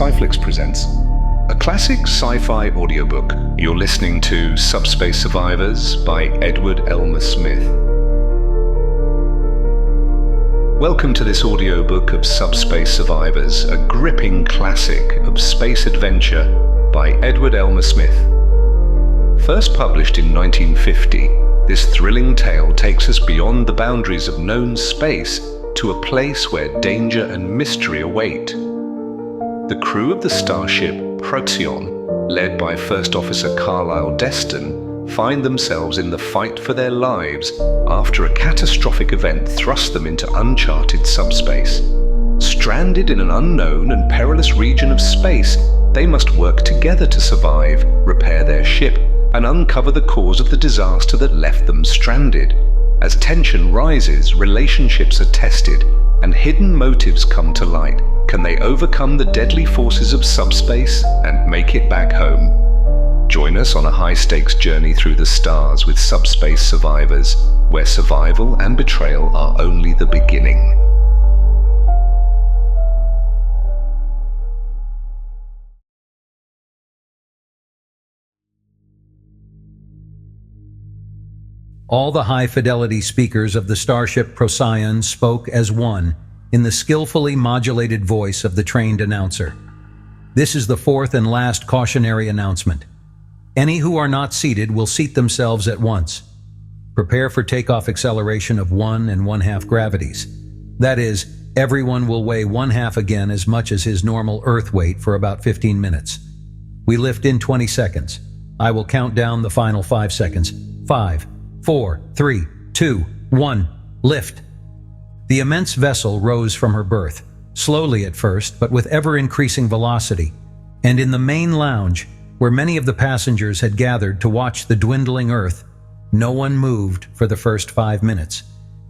Sci-Flix presents a classic sci-fi audiobook. You're listening to Subspace Survivors by Edward Elmer Smith. Welcome to this audiobook of Subspace Survivors, a gripping classic of space adventure by Edward Elmer Smith. First published in 1950, this thrilling tale takes us beyond the boundaries of known space to a place where danger and mystery await. The crew of the starship Procyon, led by First Officer Carlyle Deston, find themselves in the fight for their lives after a catastrophic event thrust them into uncharted subspace. Stranded in an unknown and perilous region of space, they must work together to survive, repair their ship, and uncover the cause of the disaster that left them stranded. As tension rises, relationships are tested, and hidden motives come to light. Can they overcome the deadly forces of subspace and make it back home? Join us on a high-stakes journey through the stars with Subspace Survivors, where survival and betrayal are only the beginning. All the high-fidelity speakers of the starship Procyon spoke as one, in the skillfully modulated voice of the trained announcer. This is the fourth and last cautionary announcement. Any who are not seated will seat themselves at once. Prepare for takeoff acceleration of 1 1/2 gravities. That is, everyone will weigh 1/2 again as much as his normal Earth weight for about 15 minutes. We lift in 20 seconds. I will count down the final 5 seconds. 5, 4, 3, 2, 1, lift. The immense vessel rose from her berth, slowly at first, but with ever-increasing velocity, and in the main lounge, where many of the passengers had gathered to watch the dwindling Earth, no one moved for the first 5 minutes.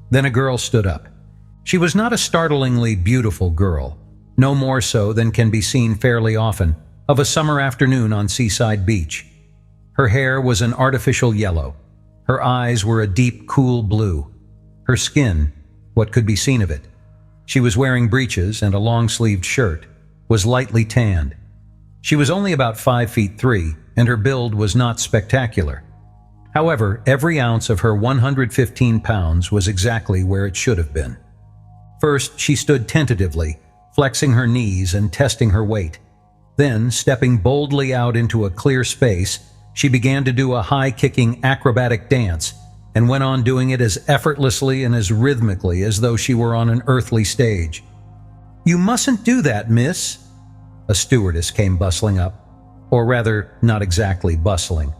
Then a girl stood up. She was not a startlingly beautiful girl, no more so than can be seen fairly often, of a summer afternoon on Seaside Beach. Her hair was an artificial yellow. Her eyes were a deep, cool blue. Her skin, what could be seen of it, she was wearing breeches and a long-sleeved shirt, was lightly tanned. She was only about 5 feet 3, and her build was not spectacular. However, every ounce of her 115 pounds was exactly where it should have been. First, she stood tentatively, flexing her knees and testing her weight. Then, stepping boldly out into a clear space, she began to do a high-kicking acrobatic dance, and went on doing it as effortlessly and as rhythmically as though she were on an earthly stage. "You mustn't do that, miss." A stewardess came bustling up. Or rather, not exactly bustling.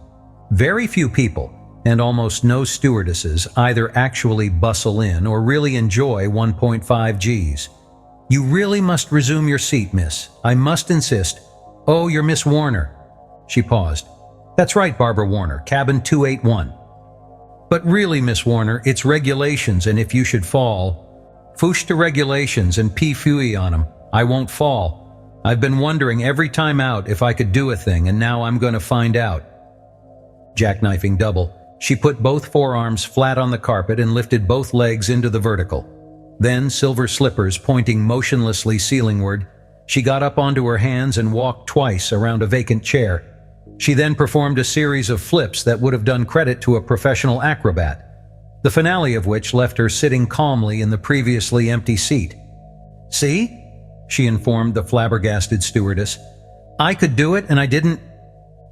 Very few people, and almost no stewardesses, either actually bustle in or really enjoy 1.5 Gs. "You really must resume your seat, miss. I must insist. Oh, you're Miss Warner." She paused. "That's right, Barbara Warner, cabin 281. "But really, Miss Warner, it's regulations, and if you should fall..." "Foosh to regulations and pee-fooey on 'em. I won't fall. I've been wondering every time out if I could do a thing, and now I'm going to find out." Jackknifing double, she put both forearms flat on the carpet and lifted both legs into the vertical. Then, silver slippers pointing motionlessly ceilingward, she got up onto her hands and walked twice around a vacant chair. She then performed a series of flips that would have done credit to a professional acrobat, the finale of which left her sitting calmly in the previously empty seat. "See?" she informed the flabbergasted stewardess. "I could do it and I didn't..."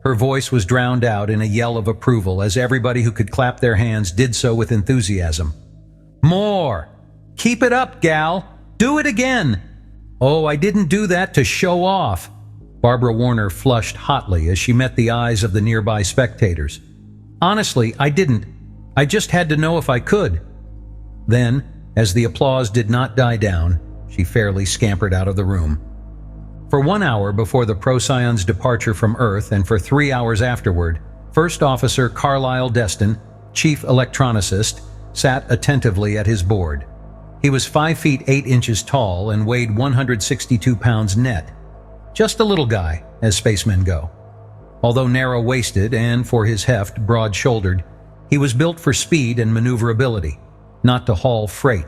Her voice was drowned out in a yell of approval as everybody who could clap their hands did so with enthusiasm. "More! Keep it up, gal! Do it again!" "Oh, I didn't do that to show off." Barbara Warner flushed hotly as she met the eyes of the nearby spectators. "Honestly, I didn't. I just had to know if I could." Then, as the applause did not die down, she fairly scampered out of the room. For 1 hour before the Procyon's departure from Earth and for 3 hours afterward, First Officer Carlyle Deston, Chief Electronicist, sat attentively at his board. He was 5 feet 8 inches tall and weighed 162 pounds net. Just a little guy, as spacemen go. Although narrow-waisted and, for his heft, broad-shouldered, he was built for speed and maneuverability, not to haul freight.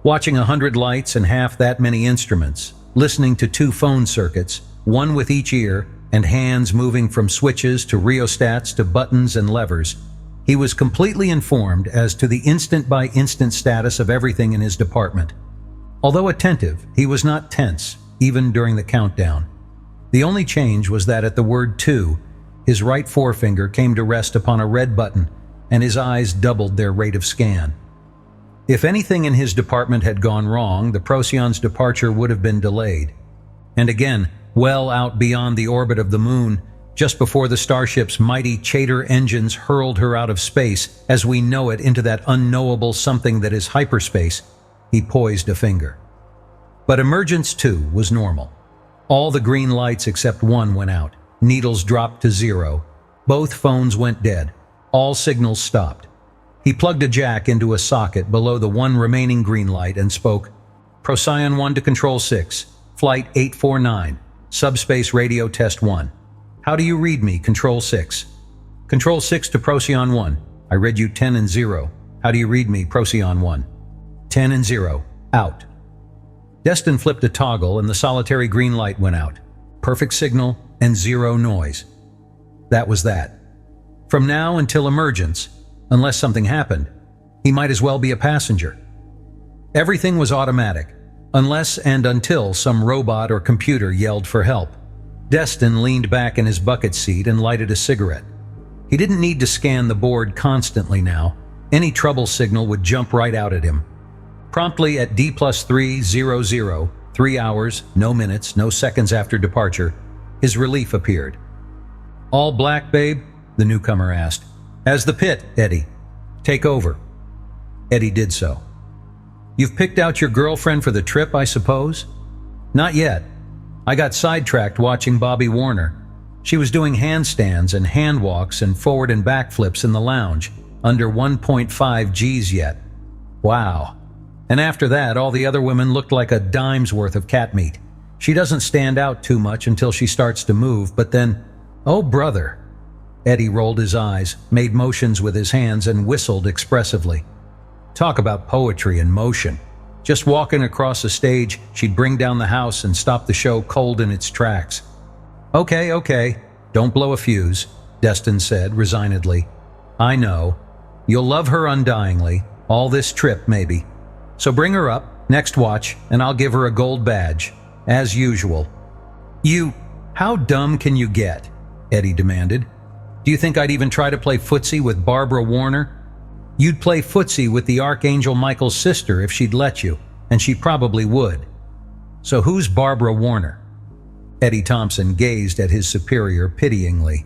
Watching 100 lights and half that many instruments, listening to two phone circuits, one with each ear, and hands moving from switches to rheostats to buttons and levers, he was completely informed as to the instant-by-instant status of everything in his department. Although attentive, he was not tense, even during the countdown. The only change was that at the word 2, his right forefinger came to rest upon a red button, and his eyes doubled their rate of scan. If anything in his department had gone wrong, the Procyon's departure would have been delayed. And again, well out beyond the orbit of the moon, just before the starship's mighty chater engines hurled her out of space as we know it into that unknowable something that is hyperspace, he poised a finger. But emergence 2 was normal. All the green lights except one went out. Needles dropped to 0. Both phones went dead. All signals stopped. He plugged a jack into a socket below the one remaining green light and spoke, "Procyon 1 to Control 6, Flight 849, Subspace Radio Test 1. How do you read me, Control 6? Control 6 to Procyon 1. I read you 10 and 0. How do you read me, Procyon 1? 10 and 0. Out." Deston flipped a toggle and the solitary green light went out. Perfect signal and 0 noise. That was that. From now until emergence, unless something happened, he might as well be a passenger. Everything was automatic, unless and until some robot or computer yelled for help. Deston leaned back in his bucket seat and lighted a cigarette. He didn't need to scan the board constantly now. Any trouble signal would jump right out at him. Promptly at D+300, 3 hours, no minutes, no seconds after departure, his relief appeared. "All black, babe?" the newcomer asked. "As the pit, Eddie. Take over." Eddie did so. "You've picked out your girlfriend for the trip, I suppose?" "Not yet. I got sidetracked watching Bobby Warner. She was doing handstands and handwalks and forward and back flips in the lounge, under 1.5 Gs yet. Wow. And after that, all the other women looked like a dime's worth of cat meat. She doesn't stand out too much until she starts to move, but then, oh brother." Eddie rolled his eyes, made motions with his hands, and whistled expressively. Talk about poetry in motion. Just walking across a stage, she'd bring down the house and stop the show cold in its tracks. Okay, don't blow a fuse," Deston said resignedly. "I know. You'll love her undyingly, all this trip maybe. So bring her up, next watch, and I'll give her a gold badge, as usual." How dumb can you get?" Eddie demanded. "Do you think I'd even try to play footsie with Barbara Warner? You'd play footsie with the Archangel Michael's sister if she'd let you, and she probably would. So who's Barbara Warner?" Eddie Thompson gazed at his superior pityingly.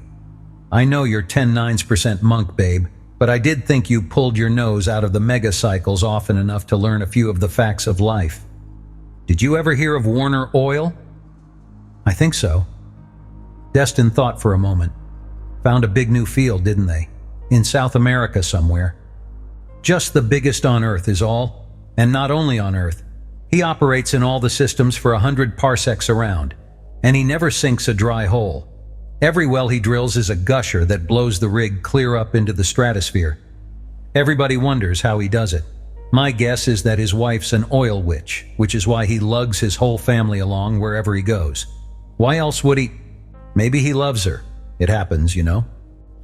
"I know you're 10-9% monk, babe, but I did think you pulled your nose out of the megacycles often enough to learn a few of the facts of life. Did you ever hear of Warner Oil?" "I think so." Deston thought for a moment. Found a big new field, didn't they? In South America somewhere. Just the biggest on Earth is all. And not only on Earth. He operates in all the systems for 100 parsecs around. And he never sinks a dry hole. Every well he drills is a gusher that blows the rig clear up into the stratosphere. Everybody wonders how he does it. My guess is that his wife's an oil witch, which is why he lugs his whole family along wherever he goes. Why else would he? Maybe he loves her. It happens, you know.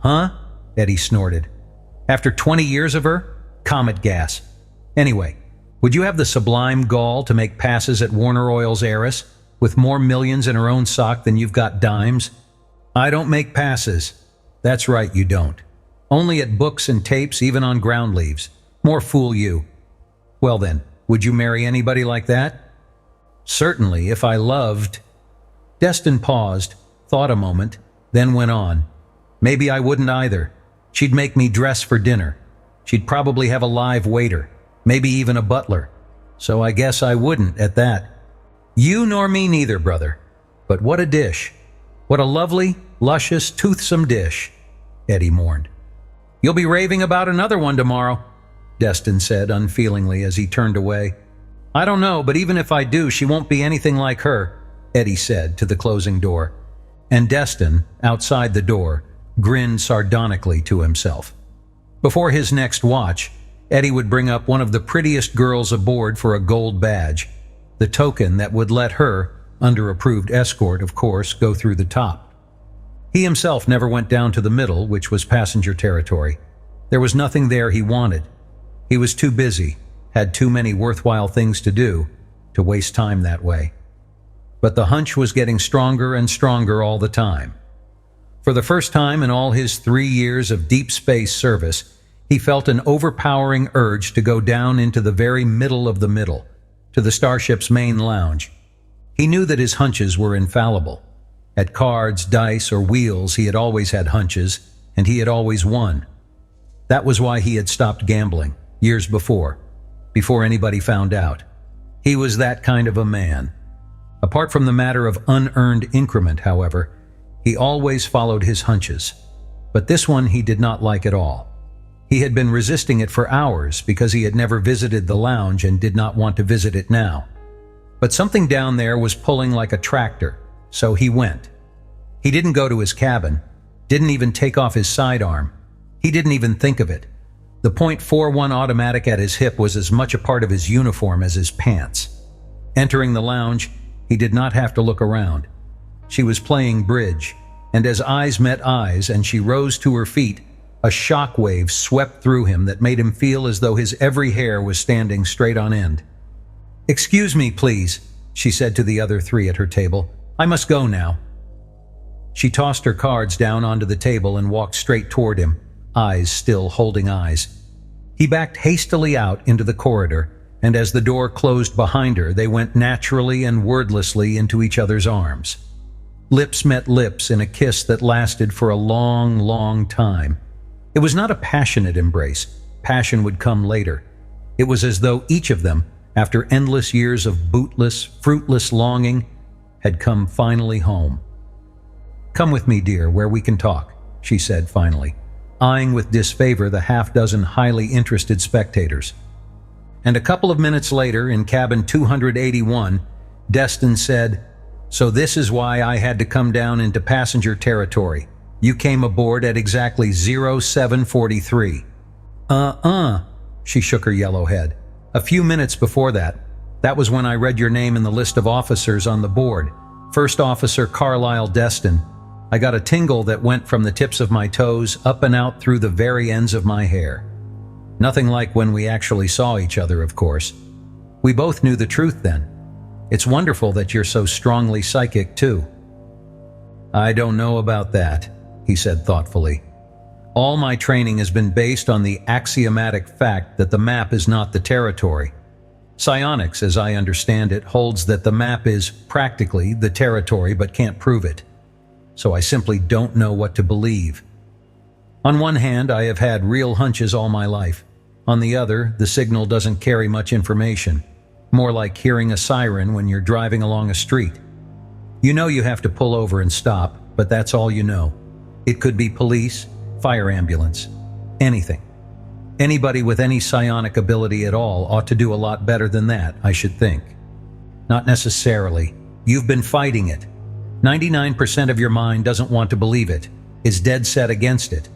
"Huh?" Eddie snorted. "After 20 years of her? Comet gas. Anyway, would you have the sublime gall to make passes at Warner Oil's heiress, with more millions in her own sock than you've got dimes?" "I don't make passes." "That's right, you don't. Only at books and tapes, even on ground leaves. More fool you." "Well then, would you marry anybody like that?" "Certainly, if I loved." Deston paused, thought a moment, then went on. "Maybe I wouldn't either. She'd make me dress for dinner. She'd probably have a live waiter, maybe even a butler. So I guess I wouldn't at that." "You nor me neither, brother. But what a dish. What a lovely, luscious, toothsome dish," Eddie mourned. "You'll be raving about another one tomorrow," Deston said unfeelingly as he turned away. "I don't know, but even if I do, she won't be anything like her," Eddie said to the closing door. And Deston, outside the door, grinned sardonically to himself. Before his next watch, Eddie would bring up one of the prettiest girls aboard for a gold badge, the token that would let her, under approved escort, of course, go through the top. He himself never went down to the middle, which was passenger territory. There was nothing there he wanted. He was too busy, had too many worthwhile things to do, to waste time that way. But the hunch was getting stronger and stronger all the time. For the first time in all his 3 years of deep space service, he felt an overpowering urge to go down into the very middle of the middle, to the starship's main lounge. He knew that his hunches were infallible. At cards, dice, or wheels, he had always had hunches, and he had always won. That was why he had stopped gambling, years before anybody found out. He was that kind of a man. Apart from the matter of unearned increment, however, he always followed his hunches. But this one he did not like at all. He had been resisting it for hours because he had never visited the lounge and did not want to visit it now. But something down there was pulling like a tractor, so he went. He didn't go to his cabin, didn't even take off his sidearm. He didn't even think of it. The .41 automatic at his hip was as much a part of his uniform as his pants. Entering the lounge, he did not have to look around. She was playing bridge, and as eyes met eyes and she rose to her feet, a shock wave swept through him that made him feel as though his every hair was standing straight on end. "Excuse me, please," she said to the other three at her table. "I must go now." She tossed her cards down onto the table and walked straight toward him, eyes still holding eyes. He backed hastily out into the corridor, and as the door closed behind her, they went naturally and wordlessly into each other's arms. Lips met lips in a kiss that lasted for a long, long time. It was not a passionate embrace. Passion would come later. It was as though each of them, after endless years of bootless, fruitless longing, had come finally home. "Come with me, dear, where we can talk," she said finally, eyeing with disfavor the half-dozen highly interested spectators. And a couple of minutes later, in cabin 281, Deston said, "So this is why I had to come down into passenger territory. You came aboard at exactly 0743. She shook her yellow head. "A few minutes before that. That was when I read your name in the list of officers on the board. First Officer Carlyle Deston. I got a tingle that went from the tips of my toes up and out through the very ends of my hair. Nothing like when we actually saw each other, of course. We both knew the truth then. It's wonderful that you're so strongly psychic, too." "I don't know about that," he said thoughtfully. "All my training has been based on the axiomatic fact that the map is not the territory. Psionics, as I understand it, holds that the map is practically the territory but can't prove it. So I simply don't know what to believe. On one hand, I have had real hunches all my life. On the other, the signal doesn't carry much information. More like hearing a siren when you're driving along a street. You know you have to pull over and stop, but that's all you know. It could be police, fire ambulance, anything. Anybody with any psionic ability at all ought to do a lot better than that, I should think." "Not necessarily. You've been fighting it. 99% of your mind doesn't want to believe it, is dead set against it.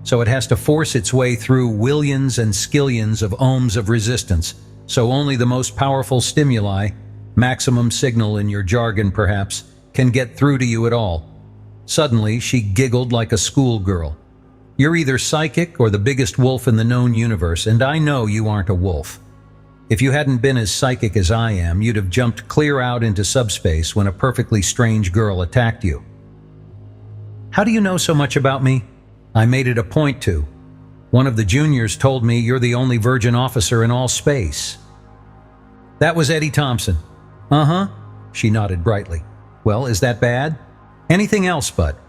So it has to force its way through willions and skillions of ohms of resistance, so only the most powerful stimuli, maximum signal in your jargon perhaps, can get through to you at all." Suddenly, she giggled like a schoolgirl. "You're either psychic or the biggest wolf in the known universe, and I know you aren't a wolf. If you hadn't been as psychic as I am, you'd have jumped clear out into subspace when a perfectly strange girl attacked you." "How do you know so much about me?" "I made it a point to. One of the juniors told me you're the only virgin officer in all space." "That was Eddie Thompson." "Uh-huh," she nodded brightly. "Well, is that bad?" "Anything else but.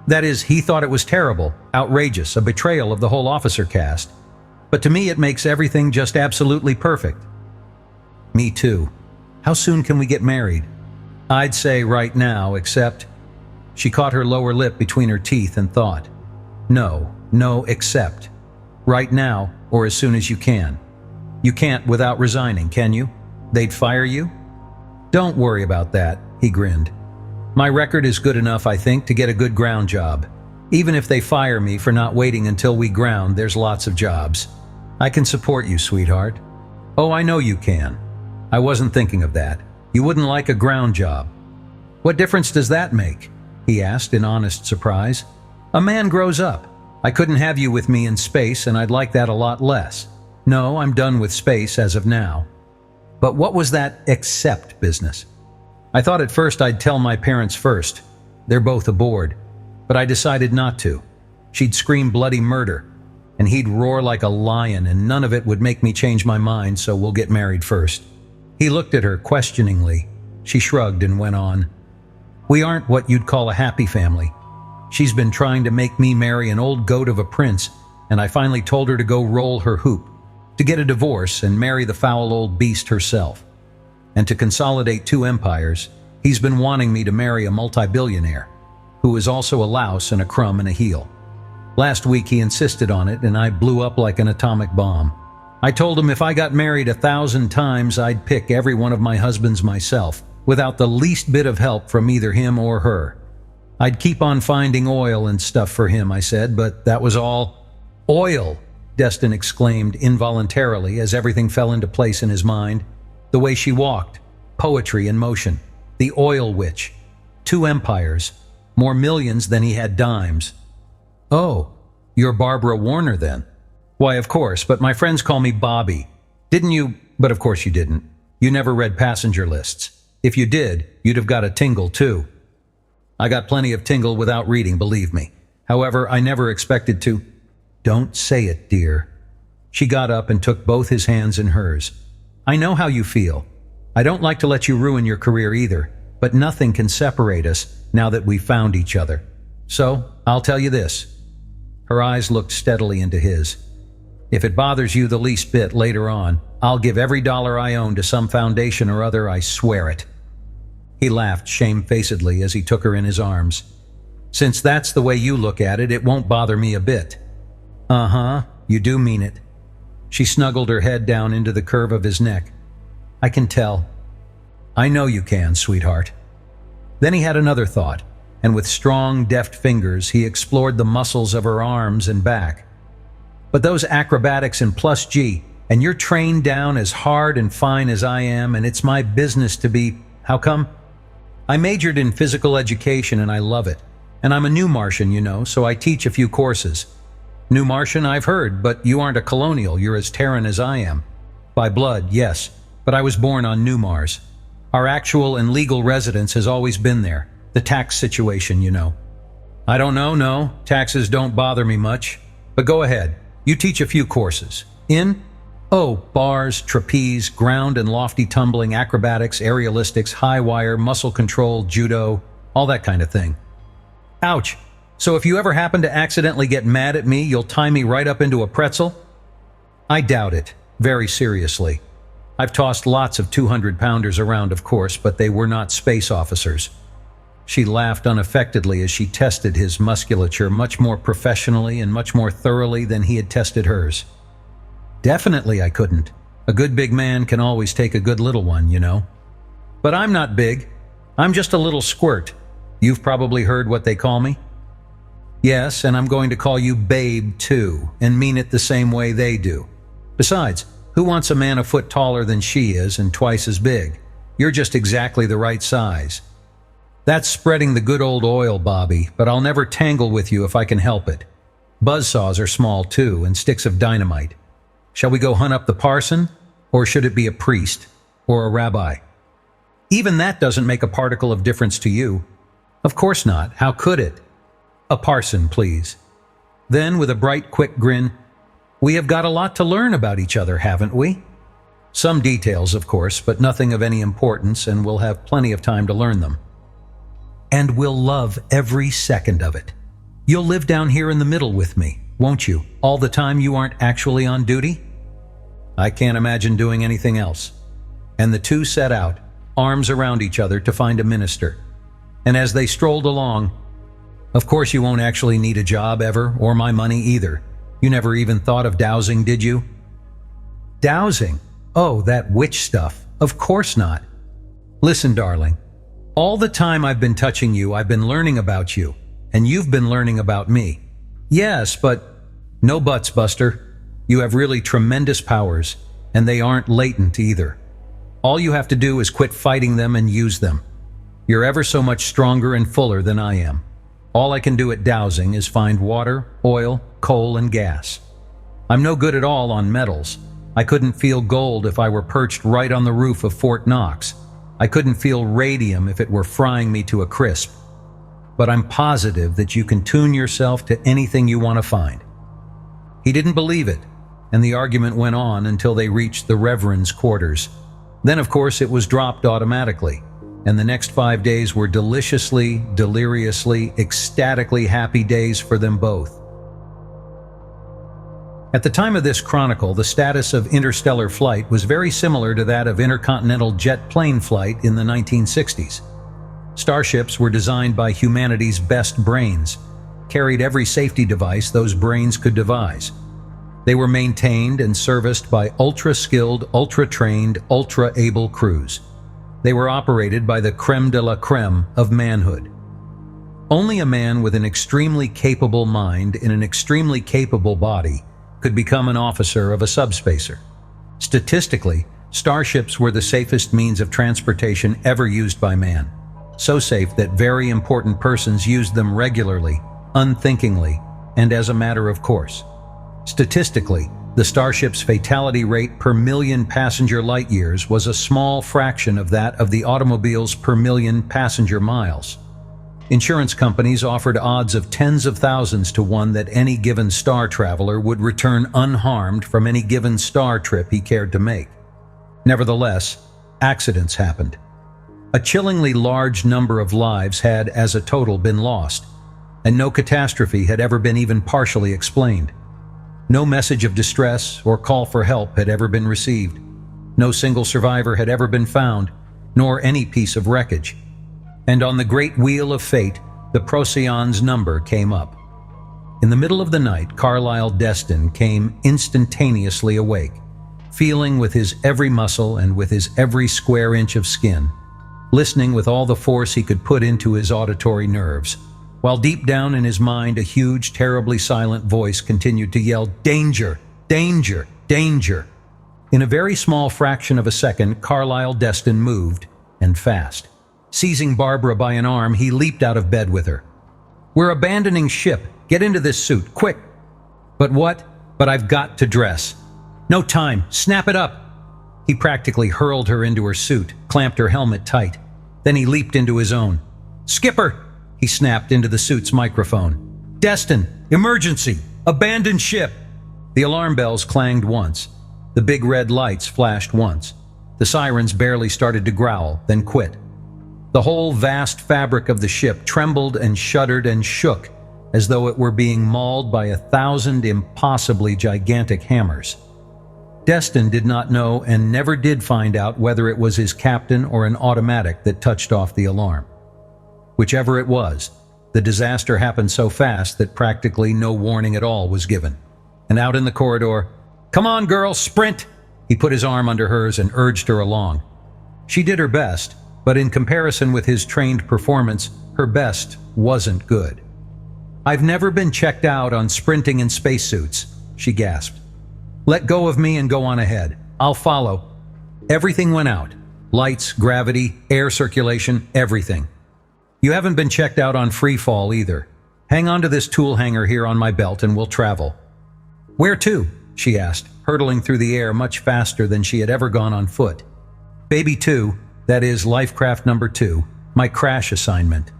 That is, he thought it was terrible, outrageous, a betrayal of the whole officer caste. But to me it makes everything just absolutely perfect." "Me too. How soon can we get married?" "I'd say right now, except..." She caught her lower lip between her teeth and thought. No, except. Right now, or as soon as you can. You can't without resigning, can you? They'd fire you?" "Don't worry about that," he grinned. "My record is good enough, I think, to get a good ground job. Even if they fire me for not waiting until we ground, there's lots of jobs. I can support you, sweetheart." "Oh, I know you can. I wasn't thinking of that. You wouldn't like a ground job." What difference does that make? He asked in honest surprise. A man grows up. I couldn't have you with me in space, and I'd like that a lot less. No, I'm done with space as of now. But what was that except business? I thought at first I'd tell my parents first. They're both aboard. But I decided not to. She'd scream bloody murder, and he'd roar like a lion, and none of it would make me change my mind, so we'll get married first. He looked at her questioningly. She shrugged and went on. We aren't what you'd call a happy family. She's been trying to make me marry an old goat of a prince, and I finally told her to go roll her hoop, to get a divorce and marry the foul old beast herself. And to consolidate two empires, he's been wanting me to marry a multi-billionaire, who is also a louse and a crumb and a heel. Last week he insisted on it, and I blew up like an atomic bomb. I told him if I got married 1,000 times, I'd pick every one of my husbands myself, without the least bit of help from either him or her. I'd keep on finding oil and stuff for him, I said, but that was all. Oil, Deston exclaimed involuntarily as everything fell into place in his mind. The way she walked, poetry in motion, the oil witch, 2 empires, more millions than he had dimes. Oh, you're Barbara Warner then? Why, of course, but my friends call me Bobby. Didn't you? But of course you didn't. You never read passenger lists. If you did, you'd have got a tingle too. I got plenty of tingle without reading, believe me. However, I never expected to. Don't say it, dear. She got up and took both his hands in hers. I know how you feel. I don't like to let you ruin your career either, but nothing can separate us now that we've found each other. So, I'll tell you this. Her eyes looked steadily into his. If it bothers you the least bit later on, I'll give every dollar I own to some foundation or other, I swear it. He laughed shamefacedly as he took her in his arms. Since that's the way you look at it, it won't bother me a bit. Uh-huh, you do mean it. She snuggled her head down into the curve of his neck. I can tell. I know you can, sweetheart. Then he had another thought, and with strong, deft fingers, he explored the muscles of her arms and back. But those acrobatics in plus G, and you're trained down as hard and fine as I am, and it's my business to be. How come? I majored in physical education and I love it. And I'm a New Martian, you know, so I teach a few courses. New Martian, I've heard, but you aren't a colonial, you're as Terran as I am. By blood, yes, but I was born on New Mars. Our actual and legal residence has always been there. The tax situation, you know. I don't know, no, taxes don't bother me much. But go ahead, you teach a few courses. In? Oh, bars, trapeze, ground and lofty tumbling, acrobatics, aerialistics, high wire, muscle control, judo, all that kind of thing. Ouch. So if you ever happen to accidentally get mad at me, you'll tie me right up into a pretzel? I doubt it, very seriously. I've tossed lots of 200-pounders around, of course, but they were not space officers. She laughed unaffectedly as she tested his musculature much more professionally and much more thoroughly than he had tested hers. Definitely I couldn't. A good big man can always take a good little one, you know. But I'm not big. I'm just a little squirt. You've probably heard what they call me. Yes, and I'm going to call you Babe, too, and mean it the same way they do. Besides, who wants a man a foot taller than she is and twice as big? You're just exactly the right size. That's spreading the good old oil, Bobby, but I'll never tangle with you if I can help it. Buzzsaws are small, too, and sticks of dynamite. Shall we go hunt up the parson, or should it be a priest, or a rabbi? Even that doesn't make a particle of difference to you. Of course not. How could it? A parson, please. Then, with a bright, quick grin, we have got a lot to learn about each other, haven't we? Some details, of course, but nothing of any importance, and we'll have plenty of time to learn them. And we'll love every second of it. You'll live down here in the middle with me, won't you, all the time you aren't actually on duty? I can't imagine doing anything else. And the two set out, arms around each other, to find a minister. And as they strolled along, of course you won't actually need a job ever, or my money either. You never even thought of dowsing, did you? Dowsing? Oh, that witch stuff. Of course not. Listen, darling. All the time I've been touching you, I've been learning about you. And you've been learning about me. Yes, but no buts, Buster. You have really tremendous powers, and they aren't latent either. All you have to do is quit fighting them and use them. You're ever so much stronger and fuller than I am. All I can do at dowsing is find water, oil, coal, and gas. I'm no good at all on metals. I couldn't feel gold if I were perched right on the roof of Fort Knox. I couldn't feel radium if it were frying me to a crisp. But I'm positive that you can tune yourself to anything you want to find." He didn't believe it, and the argument went on until they reached the Reverend's quarters. Then, of course, it was dropped automatically, and the next 5 days were deliciously, deliriously, ecstatically happy days for them both. At the time of this chronicle, the status of interstellar flight was very similar to that of intercontinental jet plane flight in the 1960s. Starships were designed by humanity's best brains, carried every safety device those brains could devise. They were maintained and serviced by ultra-skilled, ultra-trained, ultra-able crews. They were operated by the creme de la creme of manhood. Only a man with an extremely capable mind in an extremely capable body could become an officer of a subspacer. Statistically, starships were the safest means of transportation ever used by man. So safe that very important persons used them regularly, unthinkingly, and as a matter of course. Statistically, the starship's fatality rate per million passenger light years was a small fraction of that of the automobiles per million passenger miles. Insurance companies offered odds of tens of thousands to one that any given star traveler would return unharmed from any given star trip he cared to make. Nevertheless, accidents happened. A chillingly large number of lives had, as a total, been lost, and no catastrophe had ever been even partially explained. No message of distress or call for help had ever been received. No single survivor had ever been found, nor any piece of wreckage. And on the great wheel of fate, the Procyon's number came up. In the middle of the night, Carlyle Deston came instantaneously awake, feeling with his every muscle and with his every square inch of skin, listening with all the force he could put into his auditory nerves, while deep down in his mind a huge, terribly silent voice continued to yell, "Danger! Danger! Danger!" In a very small fraction of a second, Carlyle Deston moved, and fast. Seizing Barbara by an arm, he leaped out of bed with her. "We're abandoning ship. Get into this suit, quick!" "But what?" "But I've got to dress." "No time. Snap it up." He practically hurled her into her suit, clamped her helmet tight. Then he leaped into his own. "Skipper!" he snapped into the suit's microphone. "Deston! Emergency! Abandon ship!" The alarm bells clanged once. The big red lights flashed once. The sirens barely started to growl, then quit. The whole vast fabric of the ship trembled and shuddered and shook as though it were being mauled by 1,000 impossibly gigantic hammers. Deston did not know and never did find out whether it was his captain or an automatic that touched off the alarm. Whichever it was, the disaster happened so fast that practically no warning at all was given. And out in the corridor, "Come on, girl, sprint!" He put his arm under hers and urged her along. She did her best, but in comparison with his trained performance, her best wasn't good. "I've never been checked out on sprinting in spacesuits," she gasped. "Let go of me and go on ahead. I'll follow." Everything went out. Lights, gravity, air circulation, everything. "You haven't been checked out on free fall either. Hang on to this tool hanger here on my belt and we'll travel." "Where to?" she asked, hurtling through the air much faster than she had ever gone on foot. "Baby 2, that is Lifecraft number 2, my crash assignment.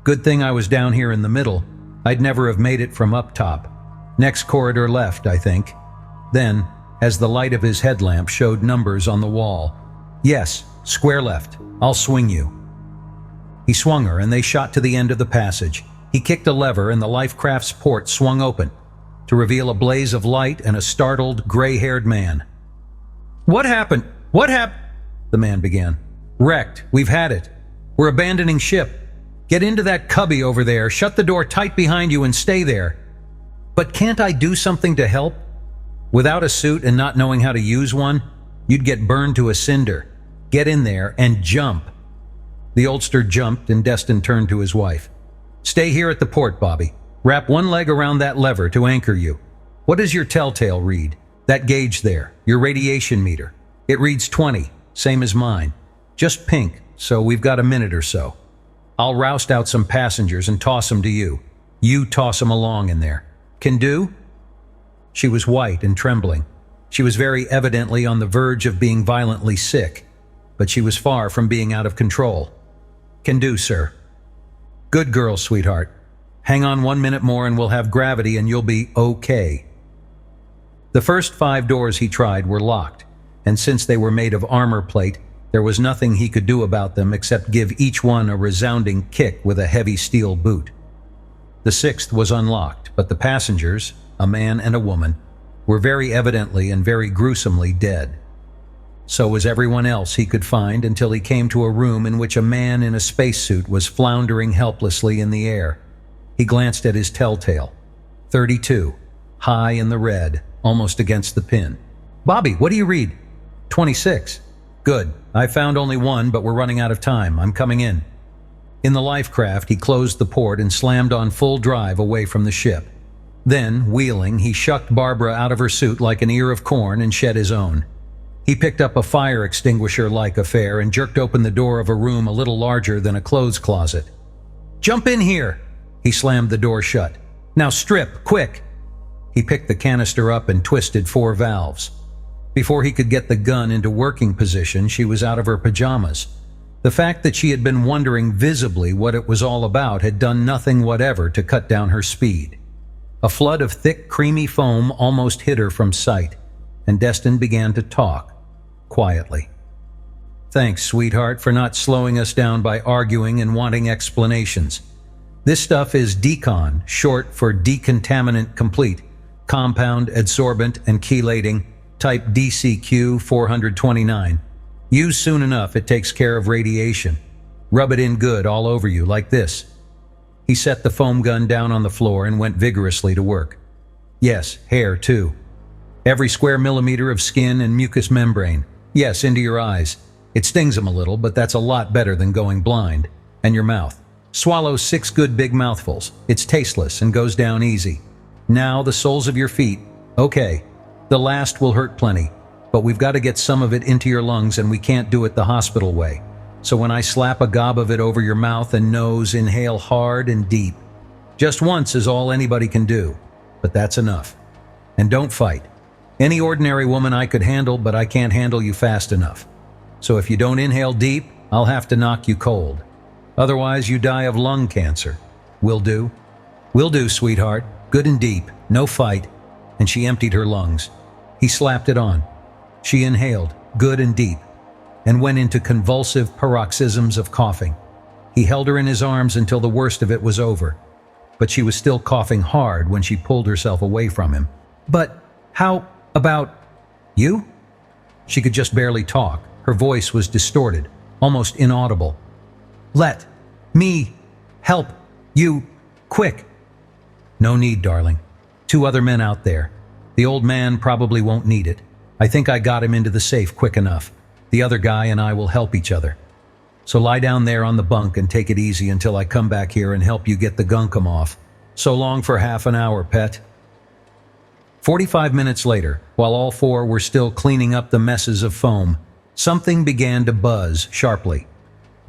Good thing I was down here in the middle. I'd never have made it from up top. Next corridor left, I think." Then, as the light of his headlamp showed numbers on the wall, "Yes, square left. I'll swing you." He swung her and they shot to the end of the passage. He kicked a lever and the Lifecraft's port swung open to reveal a blaze of light and a startled, gray-haired man. "What happened? What happened?" the man began. "Wrecked. We've had it. We're abandoning ship. Get into that cubby over there, shut the door tight behind you and stay there." "But can't I do something to help?" "Without a suit and not knowing how to use one, you'd get burned to a cinder. Get in there and jump." The oldster jumped and Deston turned to his wife. "Stay here at the port, Bobby. Wrap one leg around that lever to anchor you. What does your telltale read? That gauge there, your radiation meter. It reads 20, same as mine. Just pink, so we've got a minute or so. I'll roust out some passengers and toss them to you. You toss them along in there. Can do?" She was white and trembling. She was very evidently on the verge of being violently sick, but she was far from being out of control. "Can do, sir." "Good girl, sweetheart. Hang on 1 minute more and we'll have gravity and you'll be okay." The first 5 doors he tried were locked, and since they were made of armor plate, there was nothing he could do about them except give each one a resounding kick with a heavy steel boot. The 6th was unlocked, but the passengers, a man and a woman, were very evidently and very gruesomely dead. So was everyone else he could find until he came to a room in which a man in a spacesuit was floundering helplessly in the air. He glanced at his telltale. 32, high in the red, almost against the pin. "Bobby, what do you read?" 26. "Good. I found only one, but we're running out of time. I'm coming in." In the life craft, he closed the port and slammed on full drive away from the ship. Then, wheeling, he shucked Barbara out of her suit like an ear of corn and shed his own. He picked up a fire extinguisher-like affair and jerked open the door of a room a little larger than a clothes closet. "Jump in here!" He slammed the door shut. "Now strip, quick!" He picked the canister up and twisted 4 valves. Before he could get the gun into working position, she was out of her pajamas. The fact that she had been wondering visibly what it was all about had done nothing whatever to cut down her speed. A flood of thick, creamy foam almost hid her from sight, and Deston began to talk, quietly. "Thanks, sweetheart, for not slowing us down by arguing and wanting explanations. This stuff is decon, short for decontaminant complete, compound, adsorbent, and chelating, type DCQ 429. Use soon enough, it takes care of radiation. Rub it in good all over you, like this." He set the foam gun down on the floor and went vigorously to work. "Yes, hair too. Every square millimeter of skin and mucous membrane. Yes, into your eyes. It stings them a little, but that's a lot better than going blind. And your mouth. Swallow 6 good big mouthfuls. It's tasteless and goes down easy. Now the soles of your feet. Okay, the last will hurt plenty, but we've got to get some of it into your lungs and we can't do it the hospital way. So when I slap a gob of it over your mouth and nose, inhale hard and deep. Just once is all anybody can do, but that's enough. And don't fight. Any ordinary woman I could handle, but I can't handle you fast enough. So if you don't inhale deep, I'll have to knock you cold. Otherwise you die of lung cancer. Will do? Will do, sweetheart. Good and deep. No fight." And she emptied her lungs. He slapped it on. She inhaled, good and deep, and went into convulsive paroxysms of coughing. He held her in his arms until the worst of it was over, but she was still coughing hard when she pulled herself away from him. "But how about you?" She could just barely talk. Her voice was distorted, almost inaudible. "Let me help you, quick." "No need, darling. 2 other men out there. The old man probably won't need it. I think I got him into the safe quick enough. The other guy and I will help each other. So lie down there on the bunk and take it easy until I come back here and help you get the gunkum off. So long for half an hour, pet." 45 minutes later, while all 4 were still cleaning up the messes of foam, something began to buzz sharply.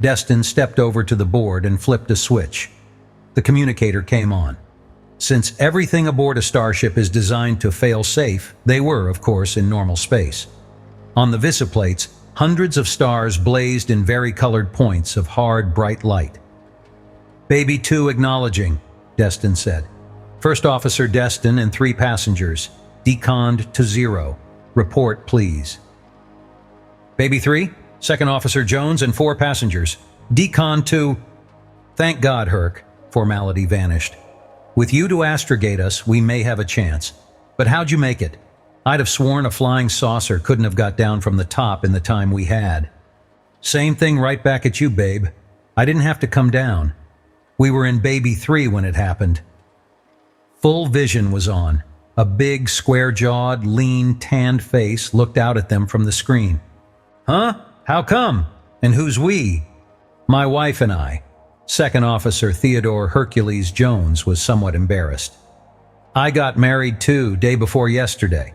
Deston stepped over to the board and flipped a switch. The communicator came on. Since everything aboard a starship is designed to fail safe, they were, of course, in normal space. On the visiplates, hundreds of stars blazed in varicolored points of hard, bright light. "Baby 2 acknowledging," Deston said. "First Officer Deston and 3 passengers. Deconned to 0. Report, please." "Baby 3, Second Officer Jones and 4 passengers. Decon to..." "Thank God, Herc." Formality vanished. "With you to astrogate us, we may have a chance. But how'd you make it? I'd have sworn a flying saucer couldn't have got down from the top in the time we had." "Same thing right back at you, babe. I didn't have to come down. We were in Baby 3 when it happened." Full vision was on. A big, square-jawed, lean, tanned face looked out at them from the screen. "Huh? How come? And who's we?" "My wife and I." Second Officer Theodore Hercules Jones was somewhat embarrassed. "I got married too, day before yesterday.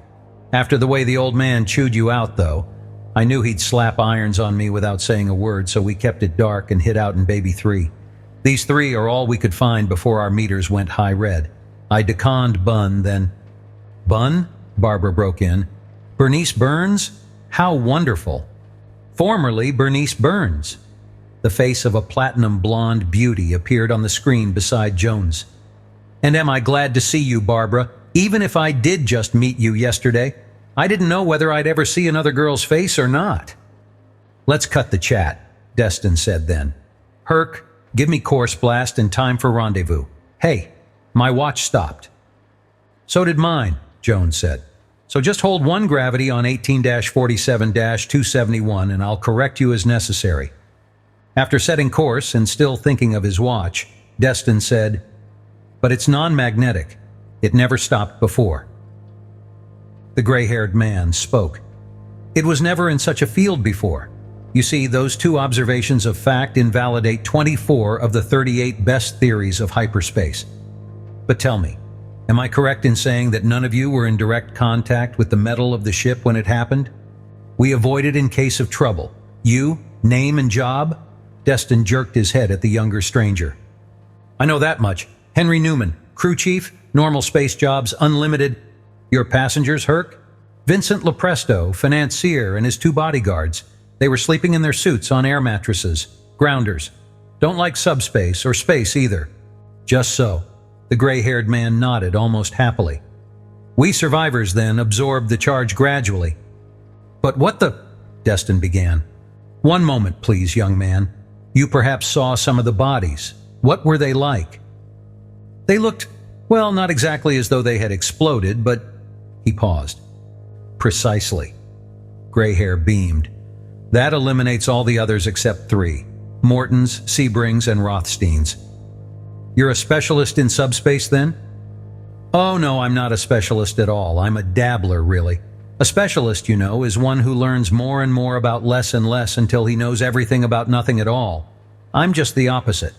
After the way the old man chewed you out, though. I knew he'd slap irons on me without saying a word, so we kept it dark and hid out in Baby 3. These three are all we could find before our meters went high red. I deconned Bunn, then... Bunn? Barbara broke in. Bernice Burns? How wonderful. Formerly Bernice Burns. The face of a platinum blonde beauty appeared on the screen beside Jones. And am I glad to see you, Barbara? Even if I did just meet you yesterday, I didn't know whether I'd ever see another girl's face or not. Let's cut the chat, Deston said then. Herc, give me course blast and time for rendezvous. Hey, my watch stopped. So did mine, Jones said. So just hold one gravity on 18-47-271 and I'll correct you as necessary. After setting course and still thinking of his watch, Deston said, but it's non-magnetic. It never stopped before. The gray-haired man spoke. It was never in such a field before. You see, those two observations of fact invalidate 24 of the 38 best theories of hyperspace. But tell me, am I correct in saying that none of you were in direct contact with the metal of the ship when it happened? We avoided in case of trouble. You, name and job? Deston jerked his head at the younger stranger. I know that much. Henry Newman, crew chief, normal space jobs, unlimited. Your passengers, Herc? Vincent Lepresto, financier, and his two bodyguards. They were sleeping in their suits on air mattresses. Grounders. Don't like subspace or space either. Just so. The gray-haired man nodded almost happily. We survivors then absorbed the charge gradually. But what the... Deston began. One moment, please, young man. You perhaps saw some of the bodies. What were they like? They looked, well, not exactly as though they had exploded, but... He paused. Precisely. Gray hair beamed. That eliminates all the others except three. Mortons, Sebrings, and Rothsteins. You're a specialist in subspace, then? Oh, no, I'm not a specialist at all. I'm a dabbler, really. A specialist, you know, is one who learns more and more about less and less until he knows everything about nothing at all. I'm just the opposite.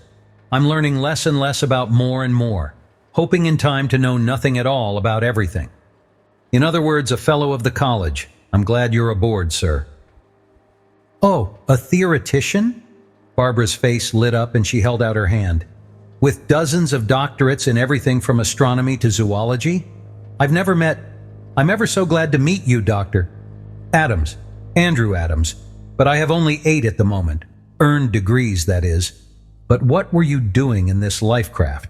I'm learning less and less about more and more, hoping in time to know nothing at all about everything. In other words, a fellow of the college. I'm glad you're aboard, sir. Oh, a theoretician? Barbara's face lit up and she held out her hand. With dozens of doctorates in everything from astronomy to zoology? I'm ever so glad to meet you, Doctor. Adams, Andrew Adams, but I have only 8 at the moment. Earned degrees, that is. But what were you doing in this lifecraft?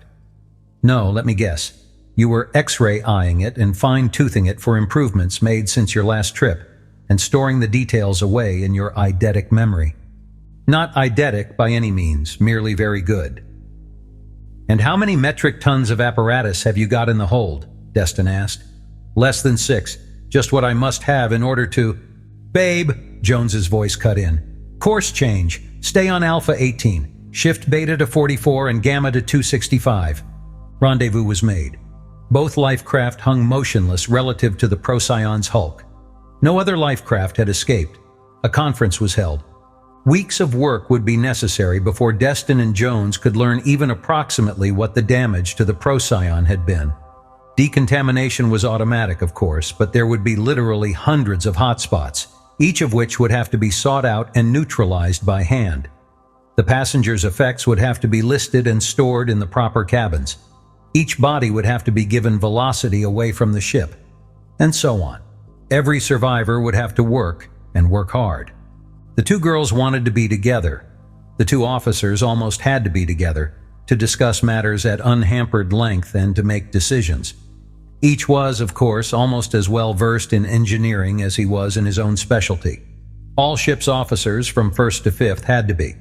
No, let me guess. You were X-ray eyeing it and fine-toothing it for improvements made since your last trip, and storing the details away in your eidetic memory. Not eidetic by any means, merely very good. And how many metric tons of apparatus have you got in the hold? Deston asked. Less than 6, just what I must have in order to... Babe, Jones's voice cut in. Course change. Stay on Alpha 18. Shift Beta to 44 and Gamma to 265. Rendezvous was made. Both lifecraft hung motionless relative to the Procyon's hulk. No other lifecraft had escaped. A conference was held. Weeks of work would be necessary before Deston and Jones could learn even approximately what the damage to the Procyon had been. Decontamination was automatic, of course, but there would be literally hundreds of hotspots, each of which would have to be sought out and neutralized by hand. The passengers' effects would have to be listed and stored in the proper cabins. Each body would have to be given velocity away from the ship, and so on. Every survivor would have to work, and work hard. The two girls wanted to be together. The two officers almost had to be together, to discuss matters at unhampered length and to make decisions. Each was, of course, almost as well versed in engineering as he was in his own specialty. All ship's officers from 1st to 5th had to be.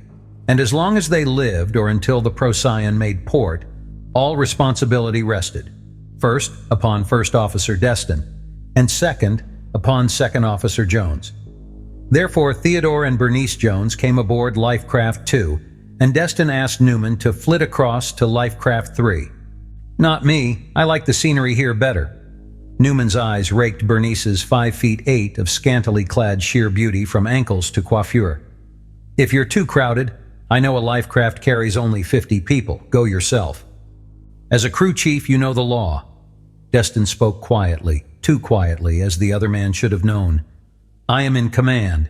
And as long as they lived or until the Procyon made port, all responsibility rested. First, upon First Officer Deston, and second, upon Second Officer Jones. Therefore, Theodore and Bernice Jones came aboard Lifecraft 2, and Deston asked Newman to flit across to Lifecraft 3. Not me, I like the scenery here better. Newman's eyes raked Bernice's 5'8" of scantily clad sheer beauty from ankles to coiffure. If you're too crowded, I know a lifecraft carries only 50 people. Go yourself. As a crew chief, you know the law. Deston spoke quietly, too quietly, as the other man should have known. I am in command.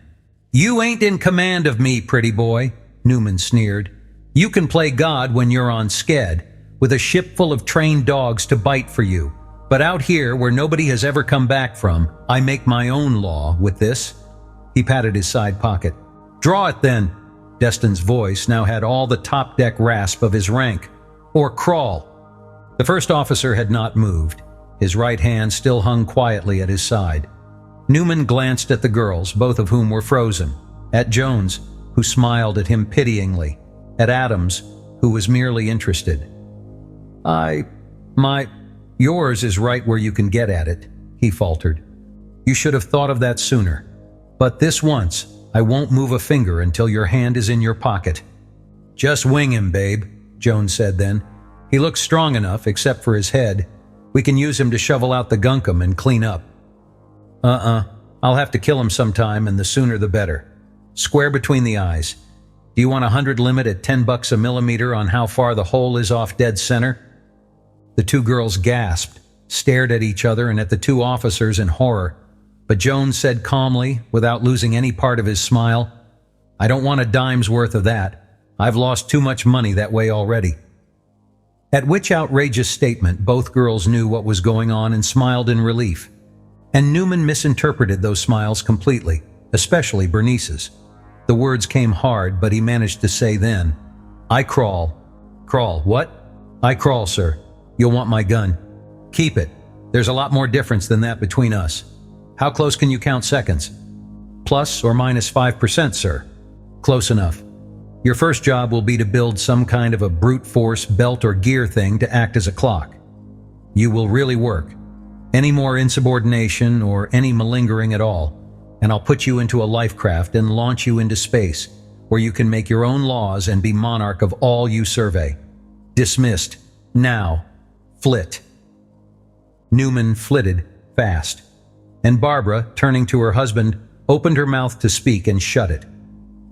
You ain't in command of me, pretty boy, Newman sneered. You can play God when you're on Sked, with a ship full of trained dogs to bite for you. But out here, where nobody has ever come back from, I make my own law with this." He patted his side pocket. "Draw it then." Deston's voice now had all the top-deck rasp of his rank. "Or crawl." The first officer had not moved. His right hand still hung quietly at his side. Newman glanced at the girls, both of whom were frozen, at Jones, who smiled at him pityingly, at Adams, who was merely interested. Yours is right where you can get at it," he faltered. "You should have thought of that sooner. But this once, I won't move a finger until your hand is in your pocket." "Just wing him, babe," Jones said then. "He looks strong enough, except for his head. We can use him to shovel out the gunkum and clean up." I'll have to kill him sometime, and the sooner the better. Square between the eyes. Do you want a 100 limit at $10 a millimeter on how far the hole is off dead center?" The two girls gasped, stared at each other and at the two officers in horror. But Jones said calmly, without losing any part of his smile, "I don't want a dime's worth of that. I've lost too much money that way already." At which outrageous statement, both girls knew what was going on and smiled in relief. And Newman misinterpreted those smiles completely, especially Bernice's. The words came hard, but he managed to say then, "I crawl." "Crawl, what?" "I crawl, sir. You'll want my gun." "Keep it. There's a lot more difference than that between us. How close can you count seconds?" "Plus or minus 5%, sir." "Close enough. Your first job will be to build some kind of a brute force belt or gear thing to act as a clock. You will really work. Any more insubordination or any malingering at all, and I'll put you into a life craft and launch you into space, where you can make your own laws and be monarch of all you survey. Dismissed. Now. Flit." Newman flitted fast, and Barbara, turning to her husband, opened her mouth to speak and shut it.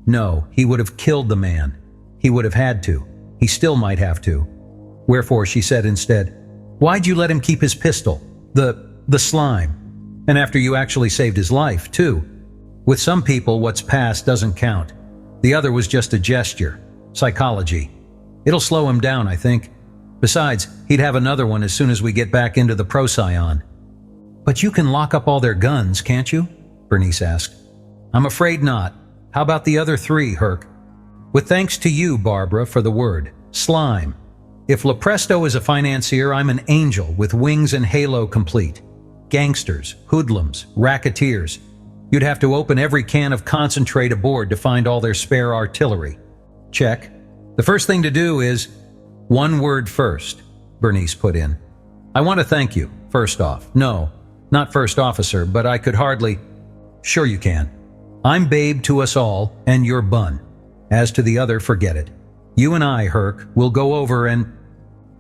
No, he would have killed the man. He would have had to. He still might have to. Wherefore she said instead, "Why'd you let him keep his pistol? The slime. And after you actually saved his life, too. With some people, what's past doesn't count. The other was just a gesture. Psychology. It'll slow him down, I think. Besides, he'd have another one as soon as we get back into the Procyon." "But you can lock up all their guns, can't you?" Bernice asked. "I'm afraid not. How about the other three, Herc?" "With thanks to you, Barbara, for the word. Slime. If Lepresto is a financier, I'm an angel with wings and halo complete. Gangsters, hoodlums, racketeers. You'd have to open every can of concentrate aboard to find all their spare artillery." "Check. The first thing to do is—" "One word first," Bernice put in. "I want to thank you, first off. No, not first officer, but I could hardly—" "Sure you can. I'm babe to us all, and you're bun. As to the other, forget it. You and I, Herc, will go over and—"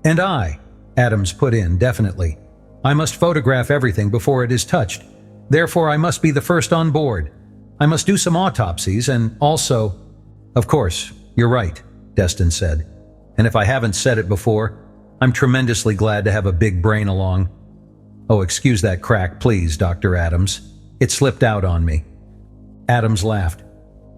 "And I," Adams put in, definitely. "I must photograph everything before it is touched. Therefore, I must be the first on board. I must do some autopsies, and also—" "Of course, you're right," Deston said. "And if I haven't said it before, I'm tremendously glad to have a big brain along. Oh, excuse that crack, please, Dr. Adams. It slipped out on me." Adams laughed.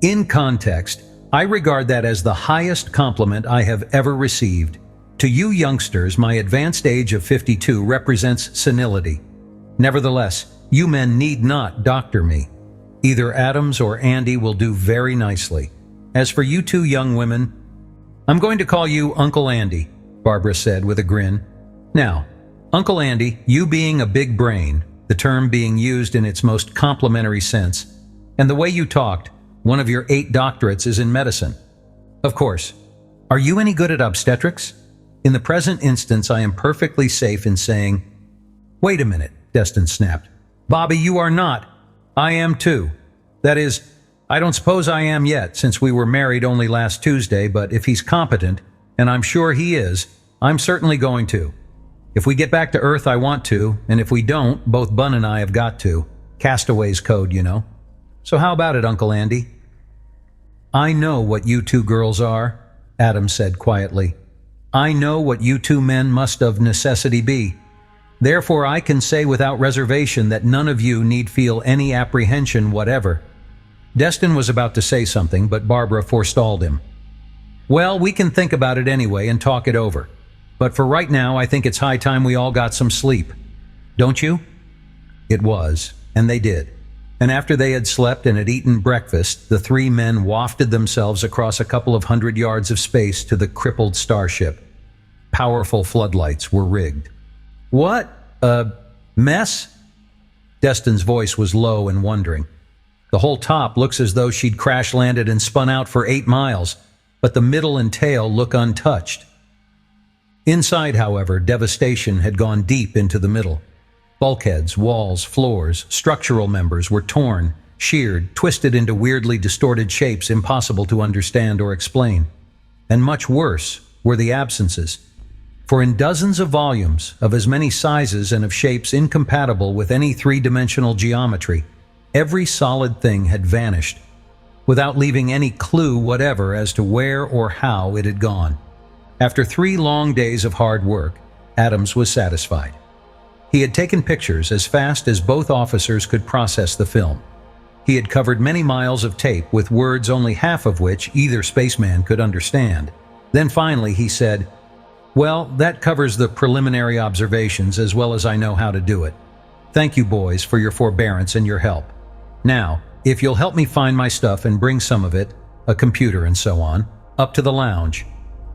"In context, I regard that as the highest compliment I have ever received. To you youngsters, my advanced age of 52 represents senility. Nevertheless, you men need not doctor me. Either Adams or Andy will do very nicely. As for you two young women—" "I'm going to call you Uncle Andy," Barbara said with a grin. "Now, Uncle Andy, you being a big brain, the term being used in its most complimentary sense, and the way you talked, one of your 8 doctorates is in medicine. Of course. Are you any good at obstetrics? In the present instance, I am perfectly safe in saying—" "Wait a minute," Deston snapped. "Bobby, you are not. I am too. That is, I don't suppose I am yet, since we were married only last Tuesday, but if he's competent, and I'm sure he is, I'm certainly going to. If we get back to Earth, I want to, and if we don't, both Bun and I have got to. Castaway's code, you know. So how about it, Uncle Andy?" "I know what you two girls are," Adam said quietly. "I know what you two men must of necessity be. Therefore I can say without reservation that none of you need feel any apprehension whatever." Deston was about to say something, but Barbara forestalled him. Well, we can think about it anyway and talk it over. But for right now, I think it's high time we all got some sleep. Don't you? It was, and they did. And after they had slept and had eaten breakfast, the three men wafted themselves across a couple of 100 yards of space to the crippled starship. Powerful floodlights were rigged. What? A mess? Deston's voice was low and wondering. The whole top looks as though she'd crash-landed and spun out for 8 miles, but the middle and tail look untouched. Inside, however, devastation had gone deep into the middle. Bulkheads, walls, floors, structural members were torn, sheared, twisted into weirdly distorted shapes impossible to understand or explain. And much worse were the absences. For in dozens of volumes, of as many sizes and of shapes incompatible with any three-dimensional geometry, every solid thing had vanished, without leaving any clue whatever as to where or how it had gone. After 3 long days of hard work, Adams was satisfied. He had taken pictures as fast as both officers could process the film. He had covered many miles of tape with words only half of which either spaceman could understand. Then finally he said, "Well, that covers the preliminary observations as well as I know how to do it. Thank you, boys, for your forbearance and your help. Now, if you'll help me find my stuff and bring some of it, a computer and so on, up to the lounge."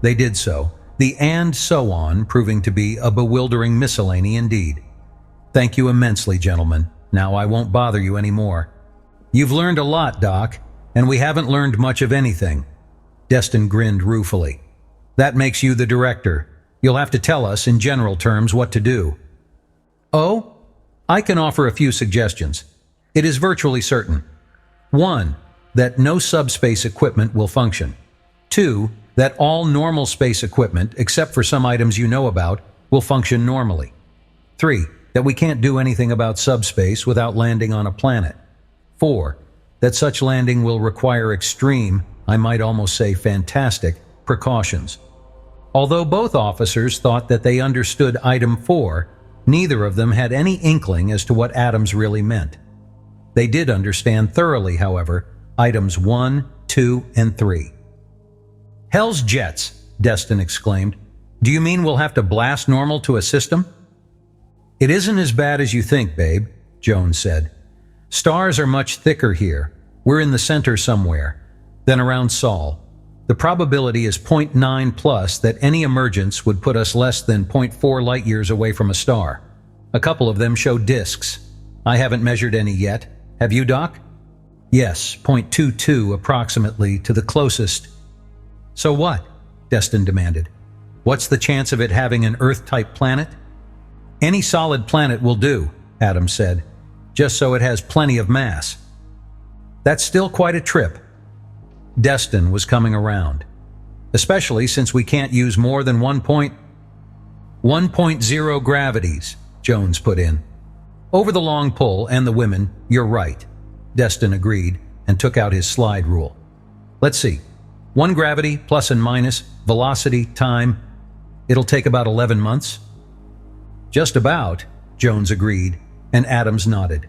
They did so, the "and so on" proving to be a bewildering miscellany indeed. "Thank you immensely, gentlemen. Now I won't bother you any more." "You've learned a lot, Doc, and we haven't learned much of anything." Deston grinned ruefully. "That makes you the director. You'll have to tell us, in general terms, what to do." "Oh, I can offer a few suggestions. It is virtually certain. 1. That no subspace equipment will function. 2. That all normal space equipment, except for some items you know about, will function normally. 3. That we can't do anything about subspace without landing on a planet. 4. That such landing will require extreme, I might almost say fantastic, precautions. Although both officers thought that they understood item 4, neither of them had any inkling as to what Adams really meant. They did understand thoroughly, however, items 1, 2, and 3. "Hell's jets!" Deston exclaimed. "Do you mean we'll have to blast normal to a system?" "It isn't as bad as you think, babe," Jones said. "Stars are much thicker here. We're in the center somewhere, than around Sol. The probability is 0.9 plus that any emergence would put us less than 0.4 light years away from a star. A couple of them show disks. I haven't measured any yet. Have you, Doc?" "Yes, 0.22 approximately to the closest." "So what?" Deston demanded. "What's the chance of it having an Earth-type planet?" "Any solid planet will do," Adams said, "just so it has plenty of mass." "That's still quite a trip." Deston was coming around. "Especially since we can't use more than 1.0 gravities," Jones put in. "Over the long pull and the women, you're right," Deston agreed and took out his slide rule. "Let's see. 1 gravity, plus and minus, velocity, time. It'll take about 11 months. "Just about," Jones agreed, and Adams nodded.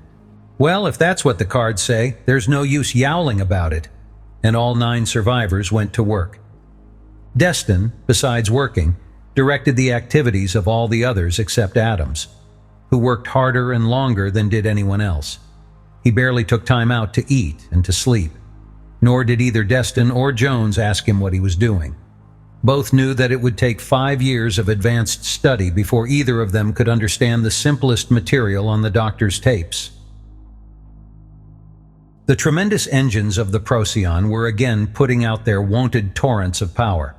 "Well, if that's what the cards say, there's no use yowling about it." And all 9 survivors went to work. Deston, besides working, directed the activities of all the others except Adams, who worked harder and longer than did anyone else. He barely took time out to eat and to sleep. Nor did either Deston or Jones ask him what he was doing. Both knew that it would take 5 years of advanced study before either of them could understand the simplest material on the doctor's tapes. The tremendous engines of the Procyon were again putting out their wonted torrents of power.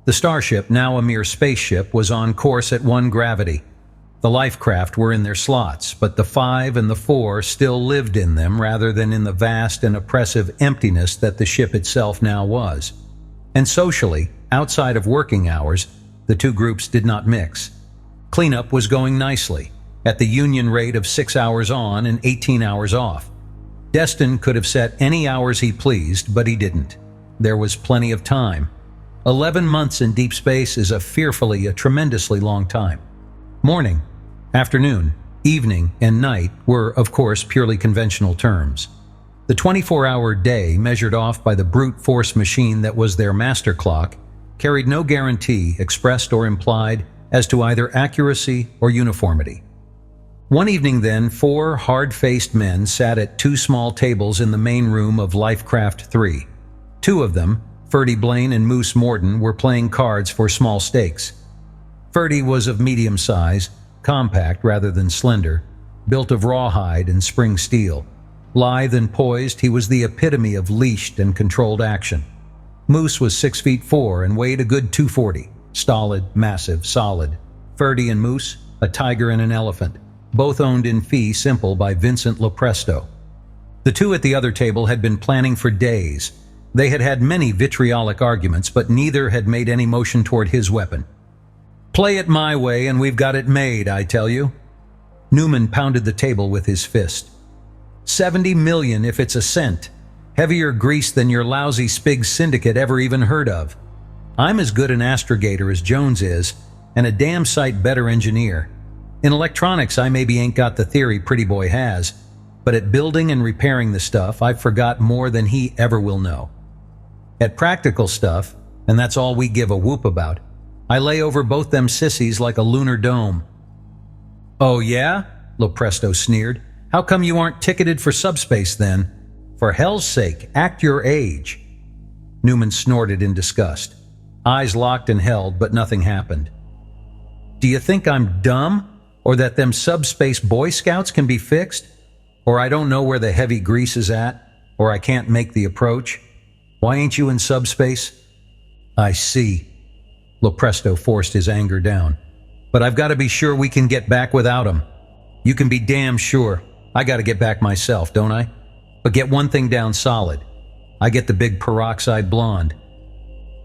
The starship, now a mere spaceship, was on course at 1 gravity. The life craft were in their slots, but the 5 and the 4 still lived in them rather than in the vast and oppressive emptiness that the ship itself now was. And socially, outside of working hours, the two groups did not mix. Cleanup was going nicely, at the union rate of 6 hours on and 18 hours off. Deston could have set any hours he pleased, but he didn't. There was plenty of time. 11 months in deep space is a tremendously long time. Morning, afternoon, evening, and night were, of course, purely conventional terms. The 24-hour day, measured off by the brute force machine that was their master clock, carried no guarantee, expressed or implied, as to either accuracy or uniformity. One evening then, 4 hard-faced men sat at 2 small tables in the main room of Lifecraft 3. 2 of them, Ferdy Blaine and Moose Morden, were playing cards for small stakes. Ferdy was of medium size, compact rather than slender, built of rawhide and spring steel. Lithe and poised, he was the epitome of leashed and controlled action. Moose was 6'4" and weighed a good 240. Stolid, massive, solid. Ferdy and Moose, a tiger and an elephant, both owned in fee simple by Vincent Lopresto. The 2 at the other table had been planning for days. They had had many vitriolic arguments, but neither had made any motion toward his weapon. "Play it my way and we've got it made, I tell you." Newman pounded the table with his fist. 70 million if it's a cent. Heavier grease than your lousy Spig syndicate ever even heard of. I'm as good an astrogator as Jones is, and a damn sight better engineer. In electronics, I maybe ain't got the theory Pretty Boy has, but at building and repairing the stuff, I've forgot more than he ever will know. At practical stuff, and that's all we give a whoop about, I lay over both them sissies like a lunar dome. "Oh yeah?" Lopresto sneered. "How come you aren't ticketed for Subspace then? For hell's sake, act your age." Newman snorted in disgust. Eyes locked and held, but nothing happened. "Do you think I'm dumb? Or that them subspace Boy Scouts can be fixed? Or I don't know where the heavy grease is at? Or I can't make the approach? Why ain't you in subspace?" "I see." Lopresto forced his anger down. "But I've got to be sure we can get back without him." "You can be damn sure. I got to get back myself, don't I? But get one thing down solid. I get the big peroxide blonde."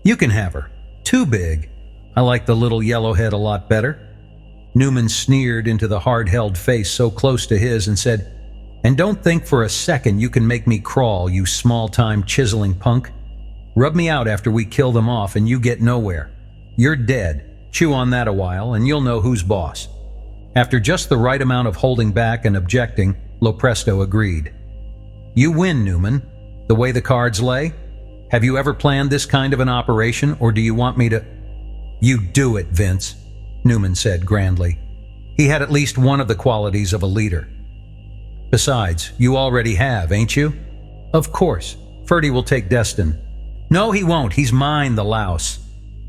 "You can have her. Too big. I like the little yellowhead a lot better." Newman sneered into the hard-held face so close to his and said, "And don't think for a second you can make me crawl, you small-time chiseling punk. Rub me out after we kill them off and you get nowhere. You're dead. Chew on that a while and you'll know who's boss." After just the right amount of holding back and objecting, Lopresto agreed. "You win, Newman. The way the cards lay? Have you ever planned this kind of an operation, or do you want me to—" "You do it, Vince," Newman said grandly. He had at least one of the qualities of a leader. "Besides, you already have, ain't you?" "Of course. Ferdy will take Deston." "No, he won't. He's mine, the louse."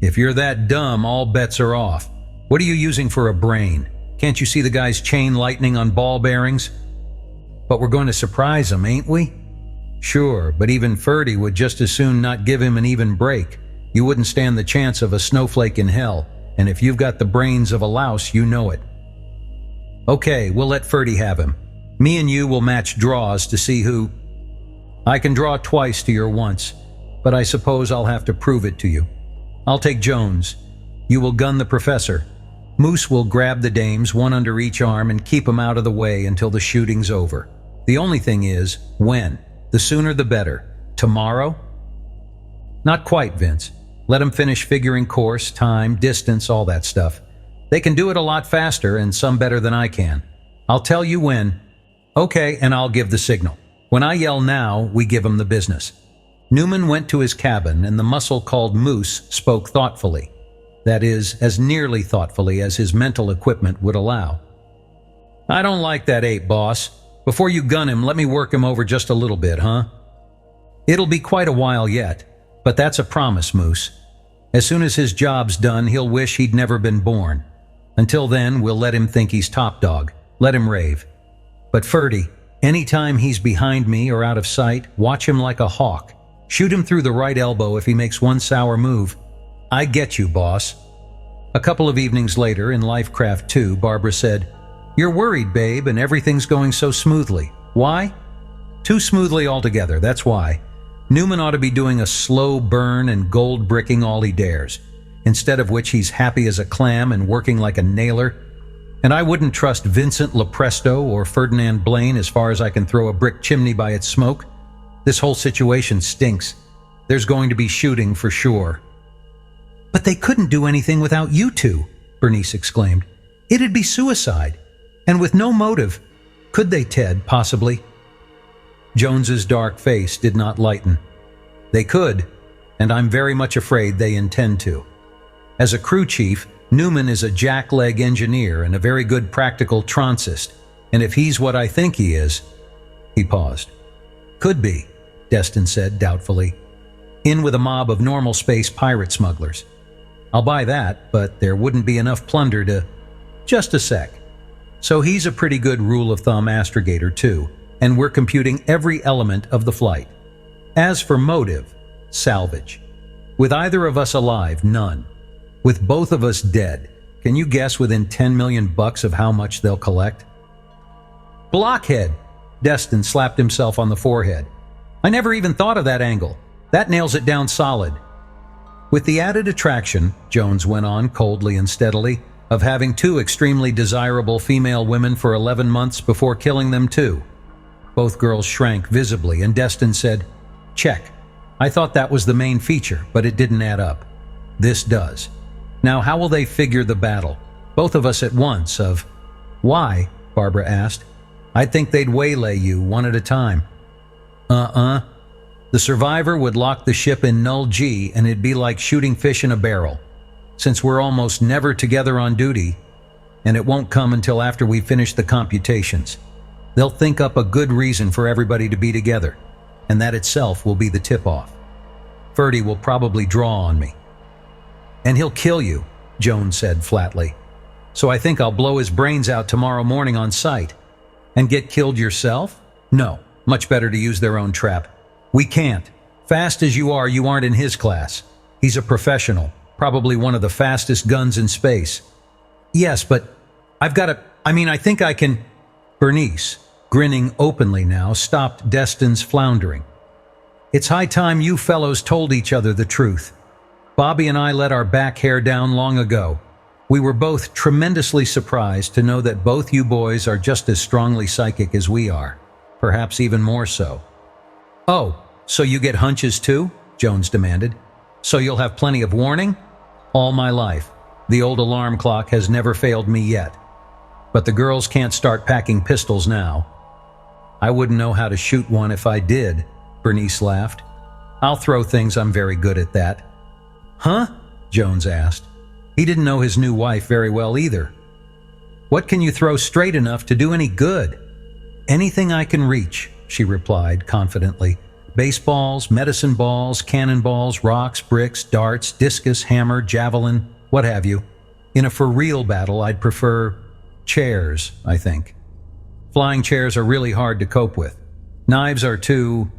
"If you're that dumb, all bets are off. What are you using for a brain? Can't you see the guy's chain lightning on ball bearings?" "But we're going to surprise him, ain't we?" "Sure, but even Ferdy would just as soon not give him an even break. You wouldn't stand the chance of a snowflake in hell, and if you've got the brains of a louse, you know it." "Okay, we'll let Ferdy have him. Me and you will match draws to see who—" "I can draw twice to your once, but I suppose I'll have to prove it to you. I'll take Jones. You will gun the professor. Moose will grab the dames, one under each arm, and keep 'em out of the way until the shooting's over. The only thing is, when? The sooner the better. Tomorrow?" "Not quite, Vince. Let 'em finish figuring course, time, distance, all that stuff. They can do it a lot faster and some better than I can. I'll tell you when." "Okay, and I'll give the signal. When I yell now, we give 'em the business." Newman went to his cabin, and the muscle called Moose spoke thoughtfully. That is, as nearly thoughtfully as his mental equipment would allow. "I don't like that ape, boss. Before you gun him, let me work him over just a little bit, huh?" "It'll be quite a while yet, but that's a promise, Moose. As soon as his job's done, he'll wish he'd never been born. Until then, we'll let him think he's top dog. Let him rave. But Ferdy, anytime he's behind me or out of sight, watch him like a hawk. Shoot him through the right elbow if he makes one sour move. I get you, boss." A couple of evenings later, in Lifecraft 2, Barbara said, "You're worried, babe, and everything's going so smoothly. Why?" "Too smoothly altogether, that's why. Newman ought to be doing a slow burn and gold bricking all he dares, instead of which he's happy as a clam and working like a nailer. And I wouldn't trust Vincent Lopresto or Ferdinand Blaine as far as I can throw a brick chimney by its smoke. This whole situation stinks. There's going to be shooting for sure." "But they couldn't do anything without you two," Bernice exclaimed. "It'd be suicide. And with no motive. Could they, Ted, possibly?" Jones's dark face did not lighten. "They could, and I'm very much afraid they intend to. As a crew chief, Newman is a jackleg engineer and a very good practical troncist, and if he's what I think he is—" He paused. "Could be," Deston said doubtfully. "In with a mob of normal space pirate smugglers. I'll buy that, but there wouldn't be enough plunder to—" "Just a sec. So he's a pretty good rule-of-thumb astrogator too, and we're computing every element of the flight. As for motive, salvage. With either of us alive, none. With both of us dead, can you guess within $10 million of how much they'll collect?" "Blockhead!" Deston slapped himself on the forehead. "I never even thought of that angle. That nails it down solid." "With the added attraction," Jones went on coldly and steadily, "of having two extremely desirable female women for 11 months before killing them too." Both girls shrank visibly, and Deston said, "Check. I thought that was the main feature, but it didn't add up. This does. Now how will they figure the battle? Both of us at once of—" "Why?" Barbara asked. "I'd think they'd waylay you one at a time." The survivor would lock the ship in null G, and it'd be like shooting fish in a barrel. Since we're almost never together on duty, and it won't come until after we finish the computations, they'll think up a good reason for everybody to be together, and that itself will be the tip-off. Ferdy will probably draw on me. "And he'll kill you," Jones said flatly. "So I think I'll blow his brains out tomorrow morning on sight." "And get killed yourself?" "No, much better to use their own trap. We can't. Fast as you aren't in his class. He's a professional, probably one of the fastest guns in space." "Yes, but I've got to— I think I can—" Bernice, grinning openly now, stopped Deston's floundering. "It's high time you fellows told each other the truth. Bobby and I let our back hair down long ago. We were both tremendously surprised to know that both you boys are just as strongly psychic as we are, perhaps even more so." "Oh, so you get hunches too?" Jones demanded. "So you'll have plenty of warning?" "All my life. The old alarm clock has never failed me yet. But the girls can't start packing pistols now." "I wouldn't know how to shoot one if I did," Bernice laughed. "I'll throw things. I'm very good at that." "Huh?" Jones asked. He didn't know his new wife very well either. "What can you throw straight enough to do any good?" "Anything I can reach," she replied confidently. "Baseballs, medicine balls, cannonballs, rocks, bricks, darts, discus, hammer, javelin, what have you. In a for-real battle, I'd prefer chairs, I think. Flying chairs are really hard to cope with. Knives are too—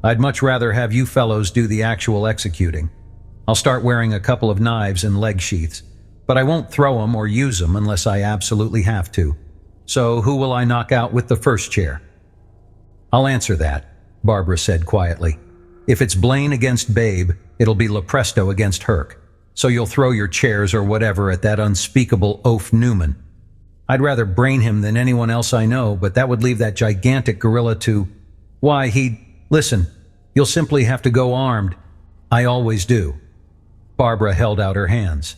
I'd much rather have you fellows do the actual executing. I'll start wearing a couple of knives and leg sheaths, but I won't throw them or use them unless I absolutely have to. So who will I knock out with the first chair?" "I'll answer that," Barbara said quietly. "If it's Blaine against Babe, it'll be Lepresto against Herc. So you'll throw your chairs or whatever at that unspeakable oaf Newman. I'd rather brain him than anyone else I know, but that would leave that gigantic gorilla to— Why, Listen, you'll simply have to go armed. I always do." Barbara held out her hands.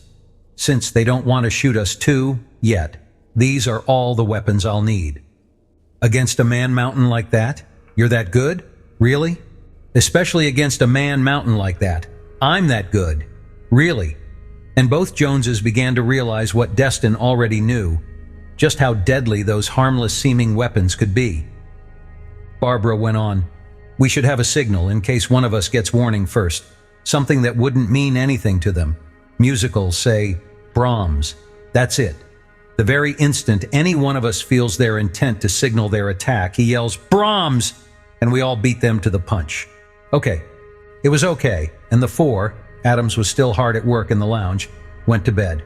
"Since they don't want to shoot us too, yet, these are all the weapons I'll need." "Against a man-mountain like that? You're that good? Really? Especially against a man-mountain like that. I'm that good. Really?" And both Joneses began to realize what Deston already knew, just how deadly those harmless-seeming weapons could be. Barbara went on, "We should have a signal in case one of us gets warning first. Something that wouldn't mean anything to them. Musical, say, Brahms. That's it. The very instant any one of us feels their intent to signal their attack, he yells, 'Brahms!' and we all beat them to the punch." Okay. It was okay, and the four— Adams was still hard at work in the lounge— went to bed.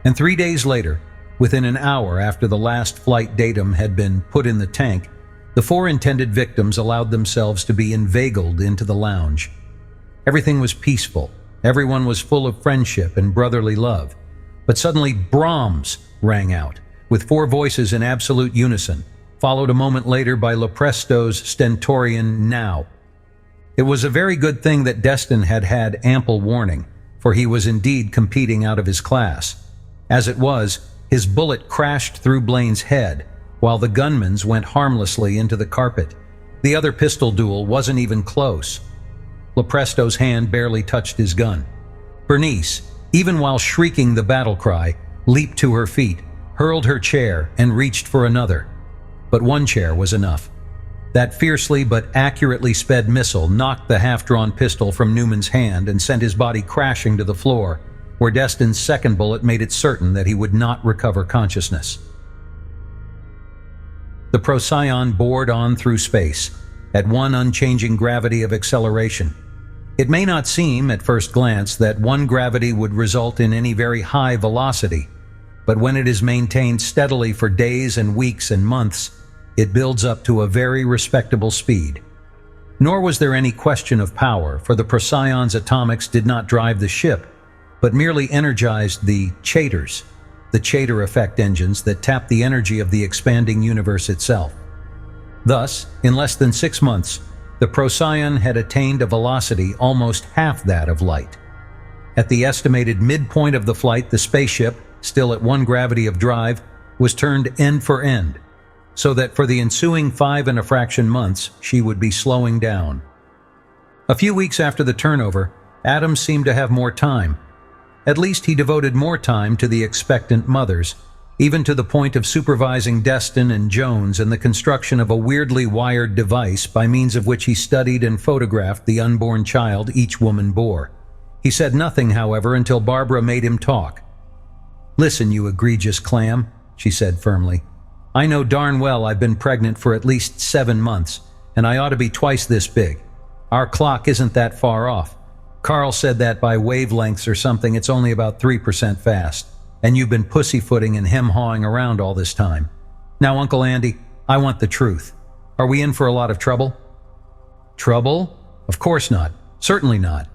And 3 days later, within an hour after the last flight datum had been put in the tank, the four intended victims allowed themselves to be inveigled into the lounge. Everything was peaceful. Everyone was full of friendship and brotherly love. But suddenly Brahms rang out, with four voices in absolute unison, followed a moment later by Lepresto's stentorian "now." It was a very good thing that Deston had had ample warning, for he was indeed competing out of his class. As it was, his bullet crashed through Blaine's head, while the gunman's went harmlessly into the carpet. The other pistol duel wasn't even close. Lepresto's hand barely touched his gun. Bernice, even while shrieking the battle cry, leaped to her feet, hurled her chair, and reached for another. But one chair was enough. That fiercely but accurately sped missile knocked the half-drawn pistol from Newman's hand and sent his body crashing to the floor, where Deston's second bullet made it certain that he would not recover consciousness. The Procyon bored on through space, at one unchanging gravity of acceleration. It may not seem, at first glance, that one gravity would result in any very high velocity, but when it is maintained steadily for days and weeks and months, it builds up to a very respectable speed. Nor was there any question of power, for the Procyon's atomics did not drive the ship, but merely energized the Chaders, the Chader effect engines that tap the energy of the expanding universe itself. Thus, in less than 6 months, the Procyon had attained a velocity almost half that of light. At the estimated midpoint of the flight, the spaceship, still at one gravity of drive, was turned end for end, so that for the ensuing 5 and a fraction months, she would be slowing down. A few weeks after the turnover, Adams seemed to have more time. At least he devoted more time to the expectant mothers, even to the point of supervising Deston and Jones in the construction of a weirdly wired device by means of which he studied and photographed the unborn child each woman bore. He said nothing, however, until Barbara made him talk. "Listen, you egregious clam," she said firmly. "I know darn well I've been pregnant for at least 7 months, and I ought to be twice this big. Our clock isn't that far off. Carl said that by wavelengths or something it's only about 3% fast. And you've been pussyfooting and hem-hawing around all this time. Now, Uncle Andy, I want the truth. Are we in for a lot of trouble?" "Trouble? Of course not. Certainly not.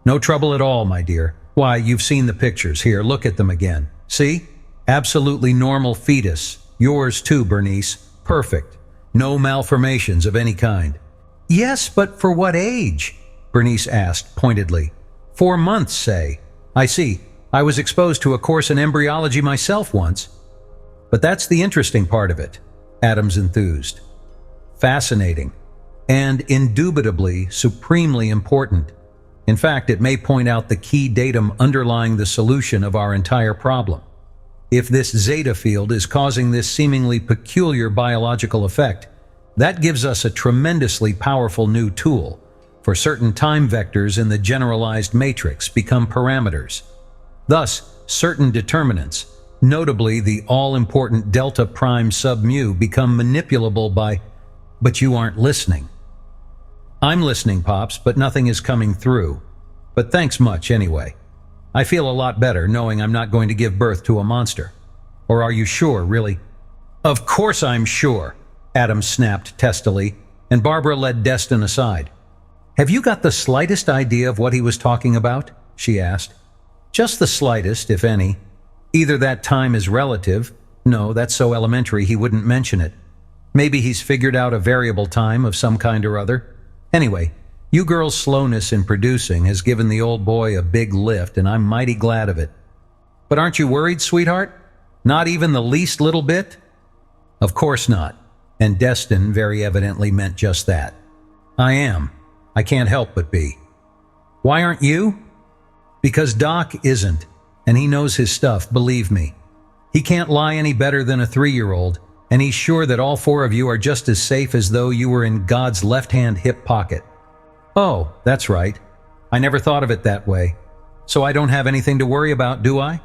No trouble at all, my dear. Why, you've seen the pictures. Here, look at them again. See? Absolutely normal fetus. Yours too, Bernice. Perfect. No malformations of any kind." "Yes, but for what age?" Bernice asked pointedly. 4 months, say. "I see. I was exposed to a course in embryology myself once." "But that's the interesting part of it," Adams enthused. "Fascinating. And indubitably supremely important. In fact, it may point out the key datum underlying the solution of our entire problem. If this zeta field is causing this seemingly peculiar biological effect, that gives us a tremendously powerful new tool, for certain time vectors in the generalized matrix become parameters. Thus, certain determinants, notably the all-important delta prime sub mu, become manipulable by— But you aren't listening." "I'm listening, Pops, but nothing is coming through. But thanks much anyway. I feel a lot better knowing I'm not going to give birth to a monster. Or are you sure, really?" "Of course I'm sure," Adams snapped testily, and Barbara led Deston aside. "Have you got the slightest idea of what he was talking about?" she asked. "Just the slightest, if any. Either that time is relative— no, that's so elementary he wouldn't mention it. Maybe he's figured out a variable time of some kind or other. Anyway, you girls' slowness in producing has given the old boy a big lift, and I'm mighty glad of it. But aren't you worried, sweetheart? Not even the least little bit?" "Of course not." And Deston very evidently meant just that. "I am. I can't help but be." "Why aren't you?" "Because Doc isn't, and he knows his stuff, believe me. He can't lie any better than a 3-year-old, and he's sure that all 4 of you are just as safe as though you were in God's left-hand hip pocket." "Oh, that's right. I never thought of it that way. So I don't have anything to worry about, do I?"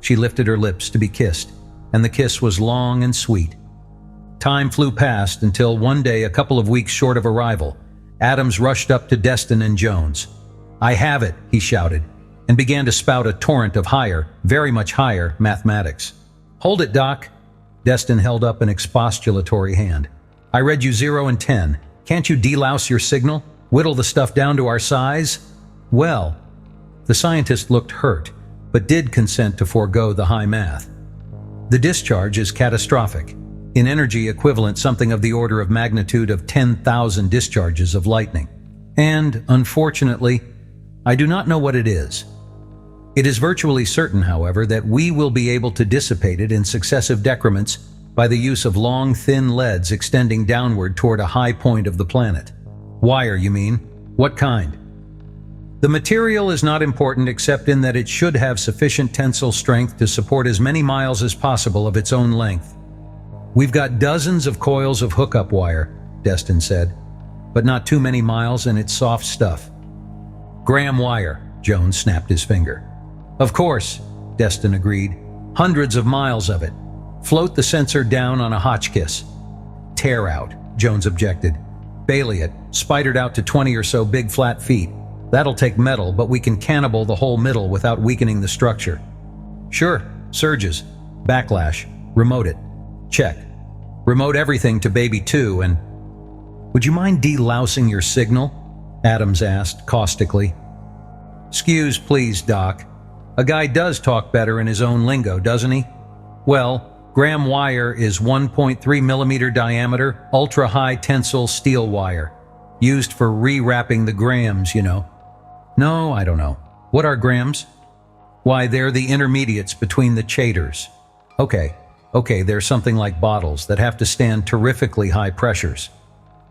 She lifted her lips to be kissed, and the kiss was long and sweet. Time flew past until one day, a couple of weeks short of arrival, Adams rushed up to Deston and Jones. "I have it," he shouted, and began to spout a torrent of higher, very much higher, mathematics. "Hold it, Doc." Deston held up an expostulatory hand. "I read you 0 and 10. Can't you delouse your signal? Whittle the stuff down to our size?" "Well," the scientist looked hurt, but did consent to forego the high math. "The discharge is catastrophic. In energy equivalent, something of the order of magnitude of 10,000 discharges of lightning. And, unfortunately, I do not know what it is. It is virtually certain, however, that we will be able to dissipate it in successive decrements by the use of long, thin leads extending downward toward a high point of the planet." "Wire, you mean? What kind?" The material is not important except in that it should have sufficient tensile strength to support as many miles as possible of its own length. We've got dozens of coils of hookup wire, Deston said, but not too many miles and it's soft stuff. Graham wire, Jones snapped his finger. Of course, Deston agreed. Hundreds of miles of it. Float the sensor down on a Hotchkiss. Tear out, Jones objected. Bailey it, spidered out to 20 or so big flat feet. That'll take metal, but we can cannibal the whole middle without weakening the structure. Sure, surges, backlash, remote it. Check. Remote everything to baby 2 and... Would you mind delousing your signal? Adams asked caustically. Excuse please, Doc. A guy does talk better in his own lingo, doesn't he? Well, Graham wire is 1.3 millimeter diameter, ultra-high tensile steel wire. Used for rewrapping the grams, you know. No, I don't know. What are grams? Why, they're the intermediates between the chaters. Okay, they're something like bottles that have to stand terrifically high pressures.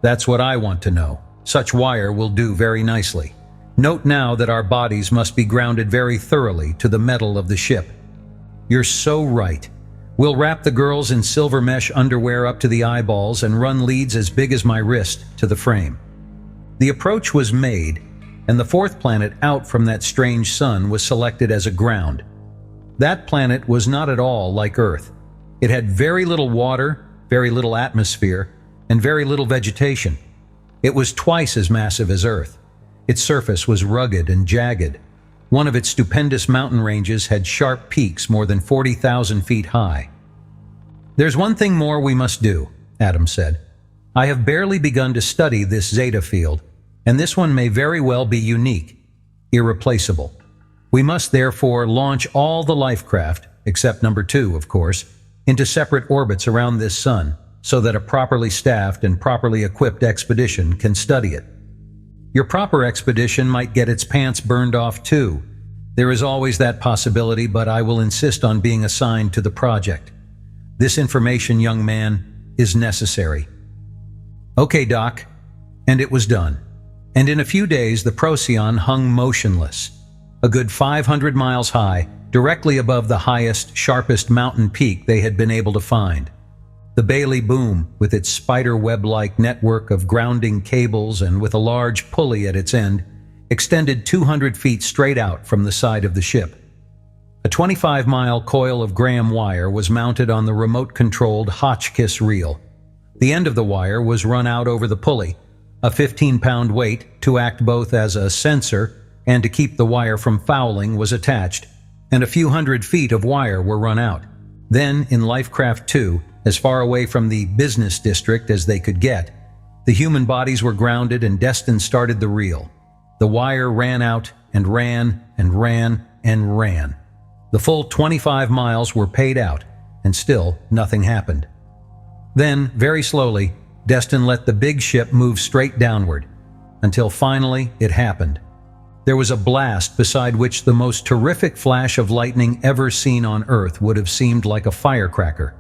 That's what I want to know. Such wire will do very nicely. Note now that our bodies must be grounded very thoroughly to the metal of the ship. You're so right. We'll wrap the girls in silver mesh underwear up to the eyeballs and run leads as big as my wrist to the frame. The approach was made, and the fourth planet out from that strange sun was selected as a ground. That planet was not at all like Earth. It had very little water, very little atmosphere, and very little vegetation. It was twice as massive as Earth. Its surface was rugged and jagged. One of its stupendous mountain ranges had sharp peaks more than 40,000 feet high. There's one thing more we must do, Adams said. I have barely begun to study this zeta field, and this one may very well be unique, irreplaceable. We must therefore launch all the lifecraft, except number 2, of course, into separate orbits around this sun, so that a properly staffed and properly equipped expedition can study it. Your proper expedition might get its pants burned off too. There is always that possibility, but I will insist on being assigned to the project. This information, young man, is necessary. Okay, Doc. And it was done. And in a few days, the Procyon hung motionless, a good 500 miles high, directly above the highest, sharpest mountain peak they had been able to find. The Bailey boom, with its spider web-like network of grounding cables and with a large pulley at its end, extended 200 feet straight out from the side of the ship. A 25-mile coil of Graham wire was mounted on the remote-controlled Hotchkiss reel. The end of the wire was run out over the pulley, a 15-pound weight to act both as a sensor and to keep the wire from fouling was attached, and a few hundred feet of wire were run out. Then, in Lifecraft 2, as far away from the business district as they could get, the human bodies were grounded and Deston started the reel. The wire ran out and ran and ran and ran. The full 25 miles were paid out, and still nothing happened. Then, very slowly, Deston let the big ship move straight downward, until finally it happened. There was a blast beside which the most terrific flash of lightning ever seen on Earth would have seemed like a firecracker.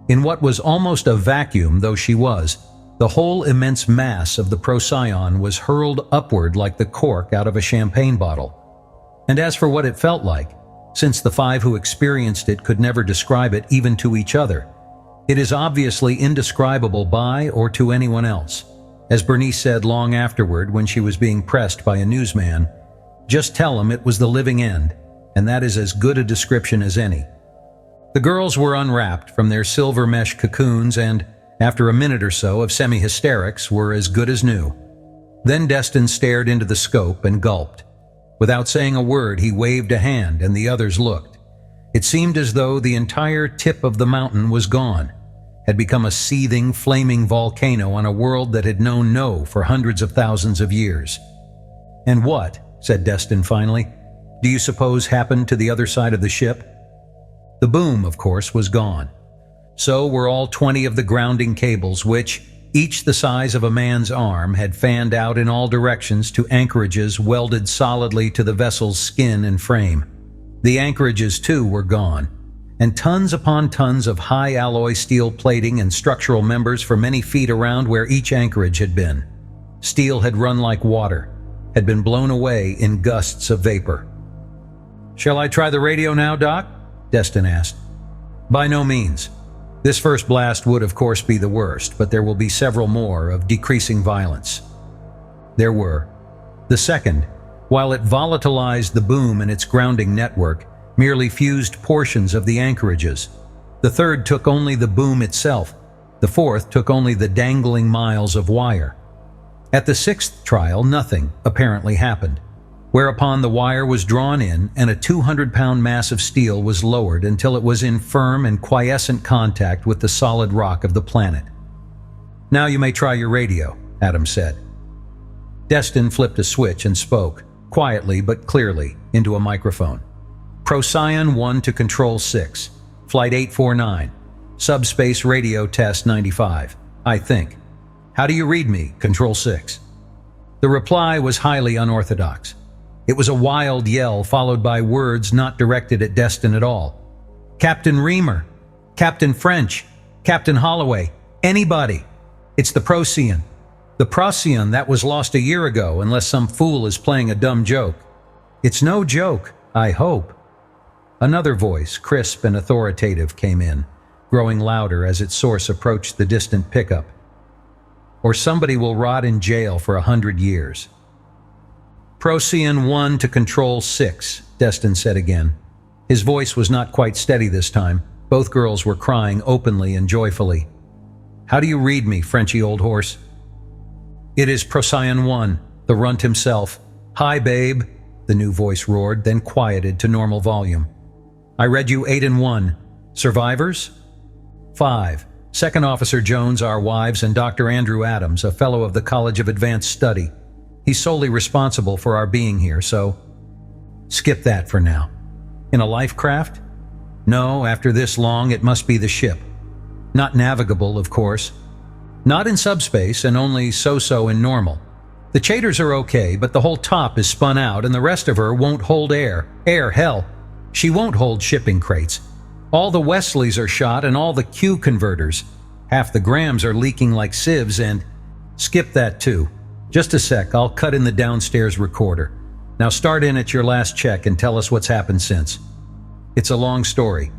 In what was almost a vacuum, though she was, the whole immense mass of the Procyon was hurled upward like the cork out of a champagne bottle. And as for what it felt like, since the 5 who experienced it could never describe it even to each other, it is obviously indescribable by or to anyone else. As Bernice said long afterward when she was being pressed by a newsman, just tell him it was the living end, and that is as good a description as any. The girls were unwrapped from their silver mesh cocoons and, after a minute or so of semi-hysterics, were as good as new. Then Deston stared into the scope and gulped. Without saying a word, he waved a hand and the others looked. It seemed as though the entire tip of the mountain was gone, had become a seething, flaming volcano on a world that had known no for hundreds of thousands of years. "And what," said Deston finally, "do you suppose happened to the other side of the ship?" The boom, of course, was gone. So were all 20 of the grounding cables which, each the size of a man's arm, had fanned out in all directions to anchorages welded solidly to the vessel's skin and frame. The anchorages, too, were gone, and tons upon tons of high alloy steel plating and structural members for many feet around where each anchorage had been. Steel had run like water, had been blown away in gusts of vapor. "Shall I try the radio now, Doc?" Deston asked. "By no means. This first blast would of course be the worst, but there will be several more of decreasing violence." There were. The second, while it volatilized the boom in its grounding network, merely fused portions of the anchorages. The third took only the boom itself. The fourth took only the dangling miles of wire. At the sixth trial, nothing apparently happened, whereupon the wire was drawn in and a 200-pound mass of steel was lowered until it was in firm and quiescent contact with the solid rock of the planet. "Now you may try your radio," Adams said. Deston flipped a switch and spoke, quietly but clearly, into a microphone. "Procyon 1 to Control 6, Flight 849, Subspace Radio Test 95, I think. How do you read me, Control 6? The reply was highly unorthodox. It was a wild yell followed by words not directed at Deston at all. "Captain Reamer, Captain French, Captain Holloway, anybody. It's the Procyon. The Procyon that was lost a year ago, unless some fool is playing a dumb joke. It's no joke, I hope." Another voice, crisp and authoritative, came in, growing louder as its source approached the distant pickup. "Or somebody will rot in jail for 100 years. "Procyon 1 to Control 6, Deston said again. His voice was not quite steady this time. Both girls were crying openly and joyfully. "How do you read me, Frenchy old horse?" "It is Procyon 1, the runt himself. Hi, babe," the new voice roared, then quieted to normal volume. "I read you 8 and 1. Survivors? 5. Second Officer Jones, our wives, and Dr. Andrew Adams, a fellow of the College of Advanced Study. He's solely responsible for our being here, so skip that for now. In a life craft? No, after this long, it must be the ship. Not navigable, of course. Not in subspace, and only so-so in normal. The chaders are okay, but the whole top is spun out, and the rest of her won't hold air. Hell. She won't hold shipping crates. All the Wesleys are shot, and all the Q converters. Half the grams are leaking like sieves, and skip that too. Just a sec, I'll cut in the downstairs recorder. Now start in at your last check and tell us what's happened since. It's a long story.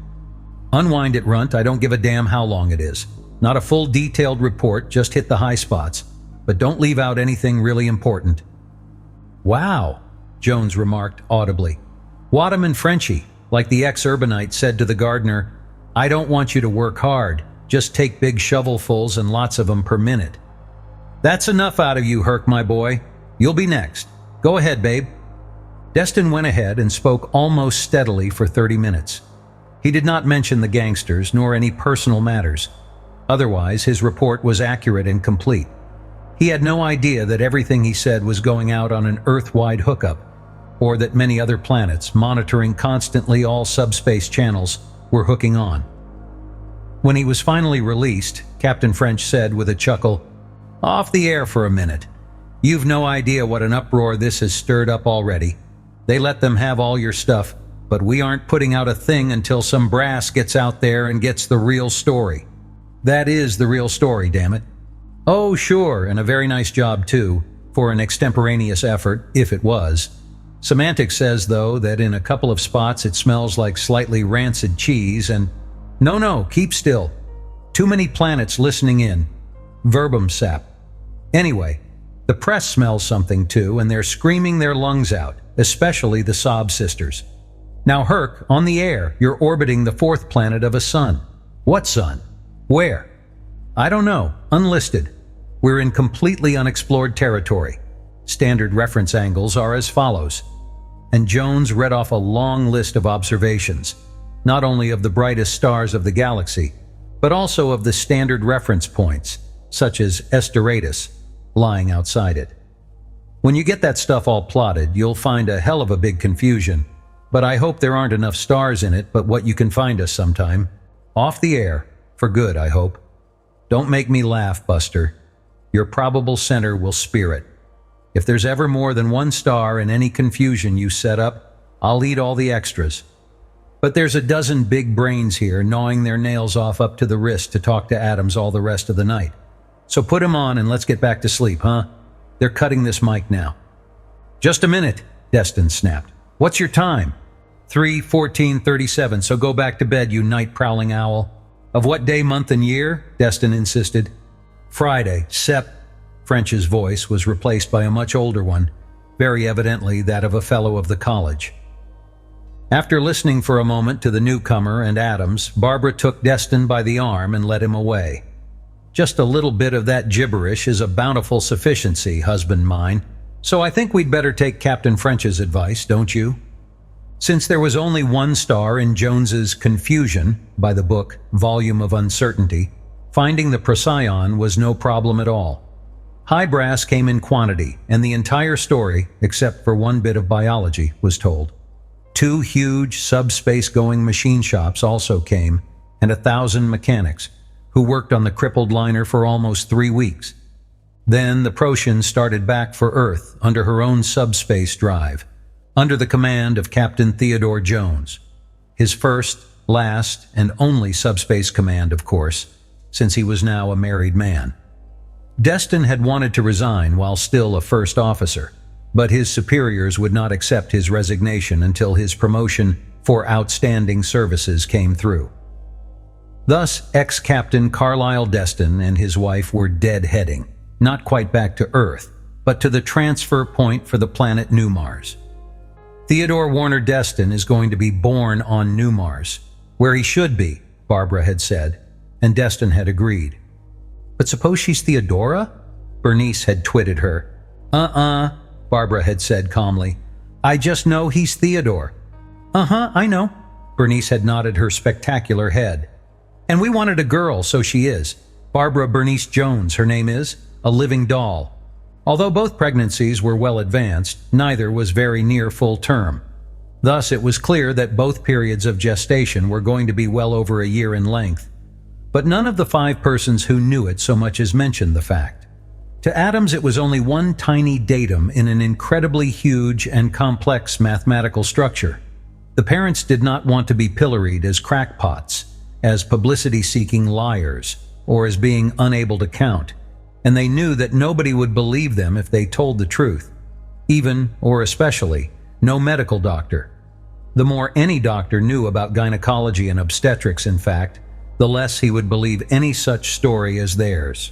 Unwind it, Runt, I don't give a damn how long it is. Not a full detailed report, just hit the high spots. But don't leave out anything really important." "Wow," Jones remarked audibly. "Wadham and Frenchy, like the ex-urbanite said to the gardener, I don't want you to work hard, just take big shovelfuls and lots of them per minute." "That's enough out of you, Herc, my boy. You'll be next. Go ahead, babe." Deston went ahead and spoke almost steadily for 30 minutes. He did not mention the gangsters, nor any personal matters. Otherwise, his report was accurate and complete. He had no idea that everything he said was going out on an Earth-wide hookup, or that many other planets, monitoring constantly all subspace channels, were hooking on. When he was finally released, Captain French said with a chuckle, "Off the air for a minute. You've no idea what an uproar this has stirred up already. They let them have all your stuff, but we aren't putting out a thing until some brass gets out there and gets the real story. That is the real story, damn it. Oh, sure, and a very nice job, too, for an extemporaneous effort, if it was. Semantics says, though, that in a couple of spots it smells like slightly rancid cheese and... No, keep still. Too many planets listening in. Verbum sap. Anyway, the press smells something, too, and they're screaming their lungs out, especially the Sob sisters. Now, Herc, on the air, you're orbiting the fourth planet of a sun. What sun? Where? I don't know. Unlisted. We're in completely unexplored territory. Standard reference angles are as follows." And Jones read off a long list of observations, not only of the brightest stars of the galaxy, but also of the standard reference points, such as Estoratus, lying outside it. When you get that stuff all plotted, you'll find a hell of a big confusion, but I hope there aren't enough stars in it but what you can find us sometime. Off the air. For good, I hope. Don't make me laugh, Buster. Your probable center will spear it. If there's ever more than one star in any confusion you set up, I'll eat all the extras. But there's a dozen big brains here gnawing their nails off up to the wrist to talk to Adams all the rest of the night. So put him on and let's get back to sleep, huh? They're cutting this mic now. Just a minute, Deston snapped. What's your time? 3:14:37, so go back to bed, you night-prowling owl. Of what day, month, and year? Deston insisted. Friday, French's voice was replaced by a much older one, very evidently that of a fellow of the college. After listening for a moment to the newcomer and Adams, Barbara took Deston by the arm and led him away. Just a little bit of that gibberish is a bountiful sufficiency, husband mine, so I think we'd better take Captain French's advice, don't you? Since there was only one star in Jones's Confusion, by the book Volume of Uncertainty, finding the Procyon was no problem at all. High brass came in quantity, and the entire story, except for one bit of biology, was told. 2 huge subspace-going machine shops also came, and 1,000 mechanics, who worked on the crippled liner for almost 3 weeks. Then the Procyon started back for Earth under her own subspace drive, under the command of Captain Theodore Jones. His first, last, and only subspace command, of course, since he was now a married man. Deston had wanted to resign while still a first officer, but his superiors would not accept his resignation until his promotion for outstanding services came through. Thus, ex-Captain Carlyle Deston and his wife were dead-heading, not quite back to Earth, but to the transfer point for the planet New Mars. Theodore Warner Deston is going to be born on New Mars, where he should be, Barbara had said, and Deston had agreed. But suppose she's Theodora? Bernice had twitted her. Barbara had said calmly. I just know he's Theodore. I know. Bernice had nodded her spectacular head. And we wanted a girl, so she is. Barbara Bernice Jones, her name is, a living doll. Although both pregnancies were well advanced, neither was very near full term. Thus, it was clear that both periods of gestation were going to be well over a year in length. But none of the 5 persons who knew it so much as mentioned the fact. To Adams, it was only one tiny datum in an incredibly huge and complex mathematical structure. The parents did not want to be pilloried as crackpots, as publicity-seeking liars, or as being unable to count, and they knew that nobody would believe them if they told the truth. Even, or especially, no medical doctor. The more any doctor knew about gynecology and obstetrics, in fact, the less he would believe any such story as theirs.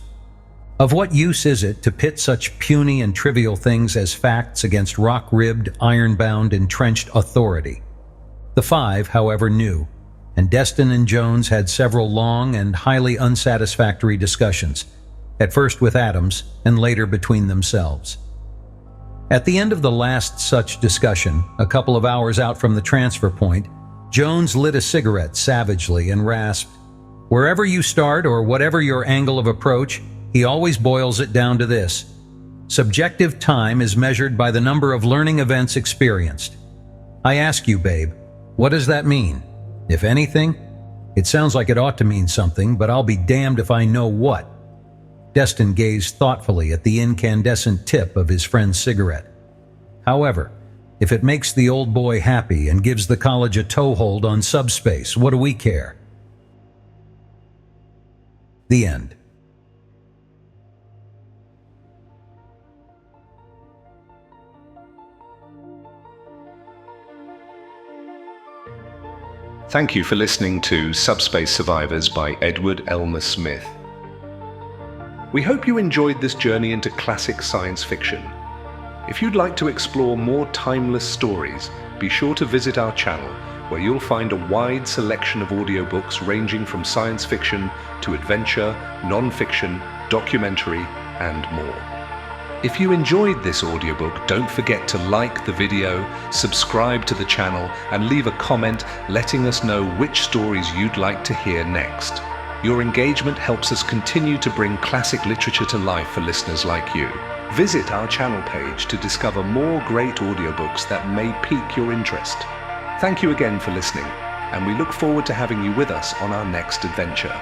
Of what use is it to pit such puny and trivial things as facts against rock-ribbed, iron-bound, entrenched authority? The 5, however, knew, and Deston and Jones had several long and highly unsatisfactory discussions, at first with Adams and later between themselves. At the end of the last such discussion, a couple of hours out from the transfer point, Jones lit a cigarette savagely and rasped, "Wherever you start or whatever your angle of approach, he always boils it down to this. Subjective time is measured by the number of learning events experienced. I ask you, babe, what does that mean? If anything, it sounds like it ought to mean something, but I'll be damned if I know what." Deston gazed thoughtfully at the incandescent tip of his friend's cigarette. "However, if it makes the old boy happy and gives the college a toehold on subspace, what do we care?" The end. Thank you for listening to Subspace Survivors by Edward Elmer Smith. We hope you enjoyed this journey into classic science fiction. If you'd like to explore more timeless stories, be sure to visit our channel, where you'll find a wide selection of audiobooks ranging from science fiction to adventure, non-fiction, documentary, and more. If you enjoyed this audiobook, don't forget to like the video, subscribe to the channel, and leave a comment letting us know which stories you'd like to hear next. Your engagement helps us continue to bring classic literature to life for listeners like you. Visit our channel page to discover more great audiobooks that may pique your interest. Thank you again for listening, and we look forward to having you with us on our next adventure.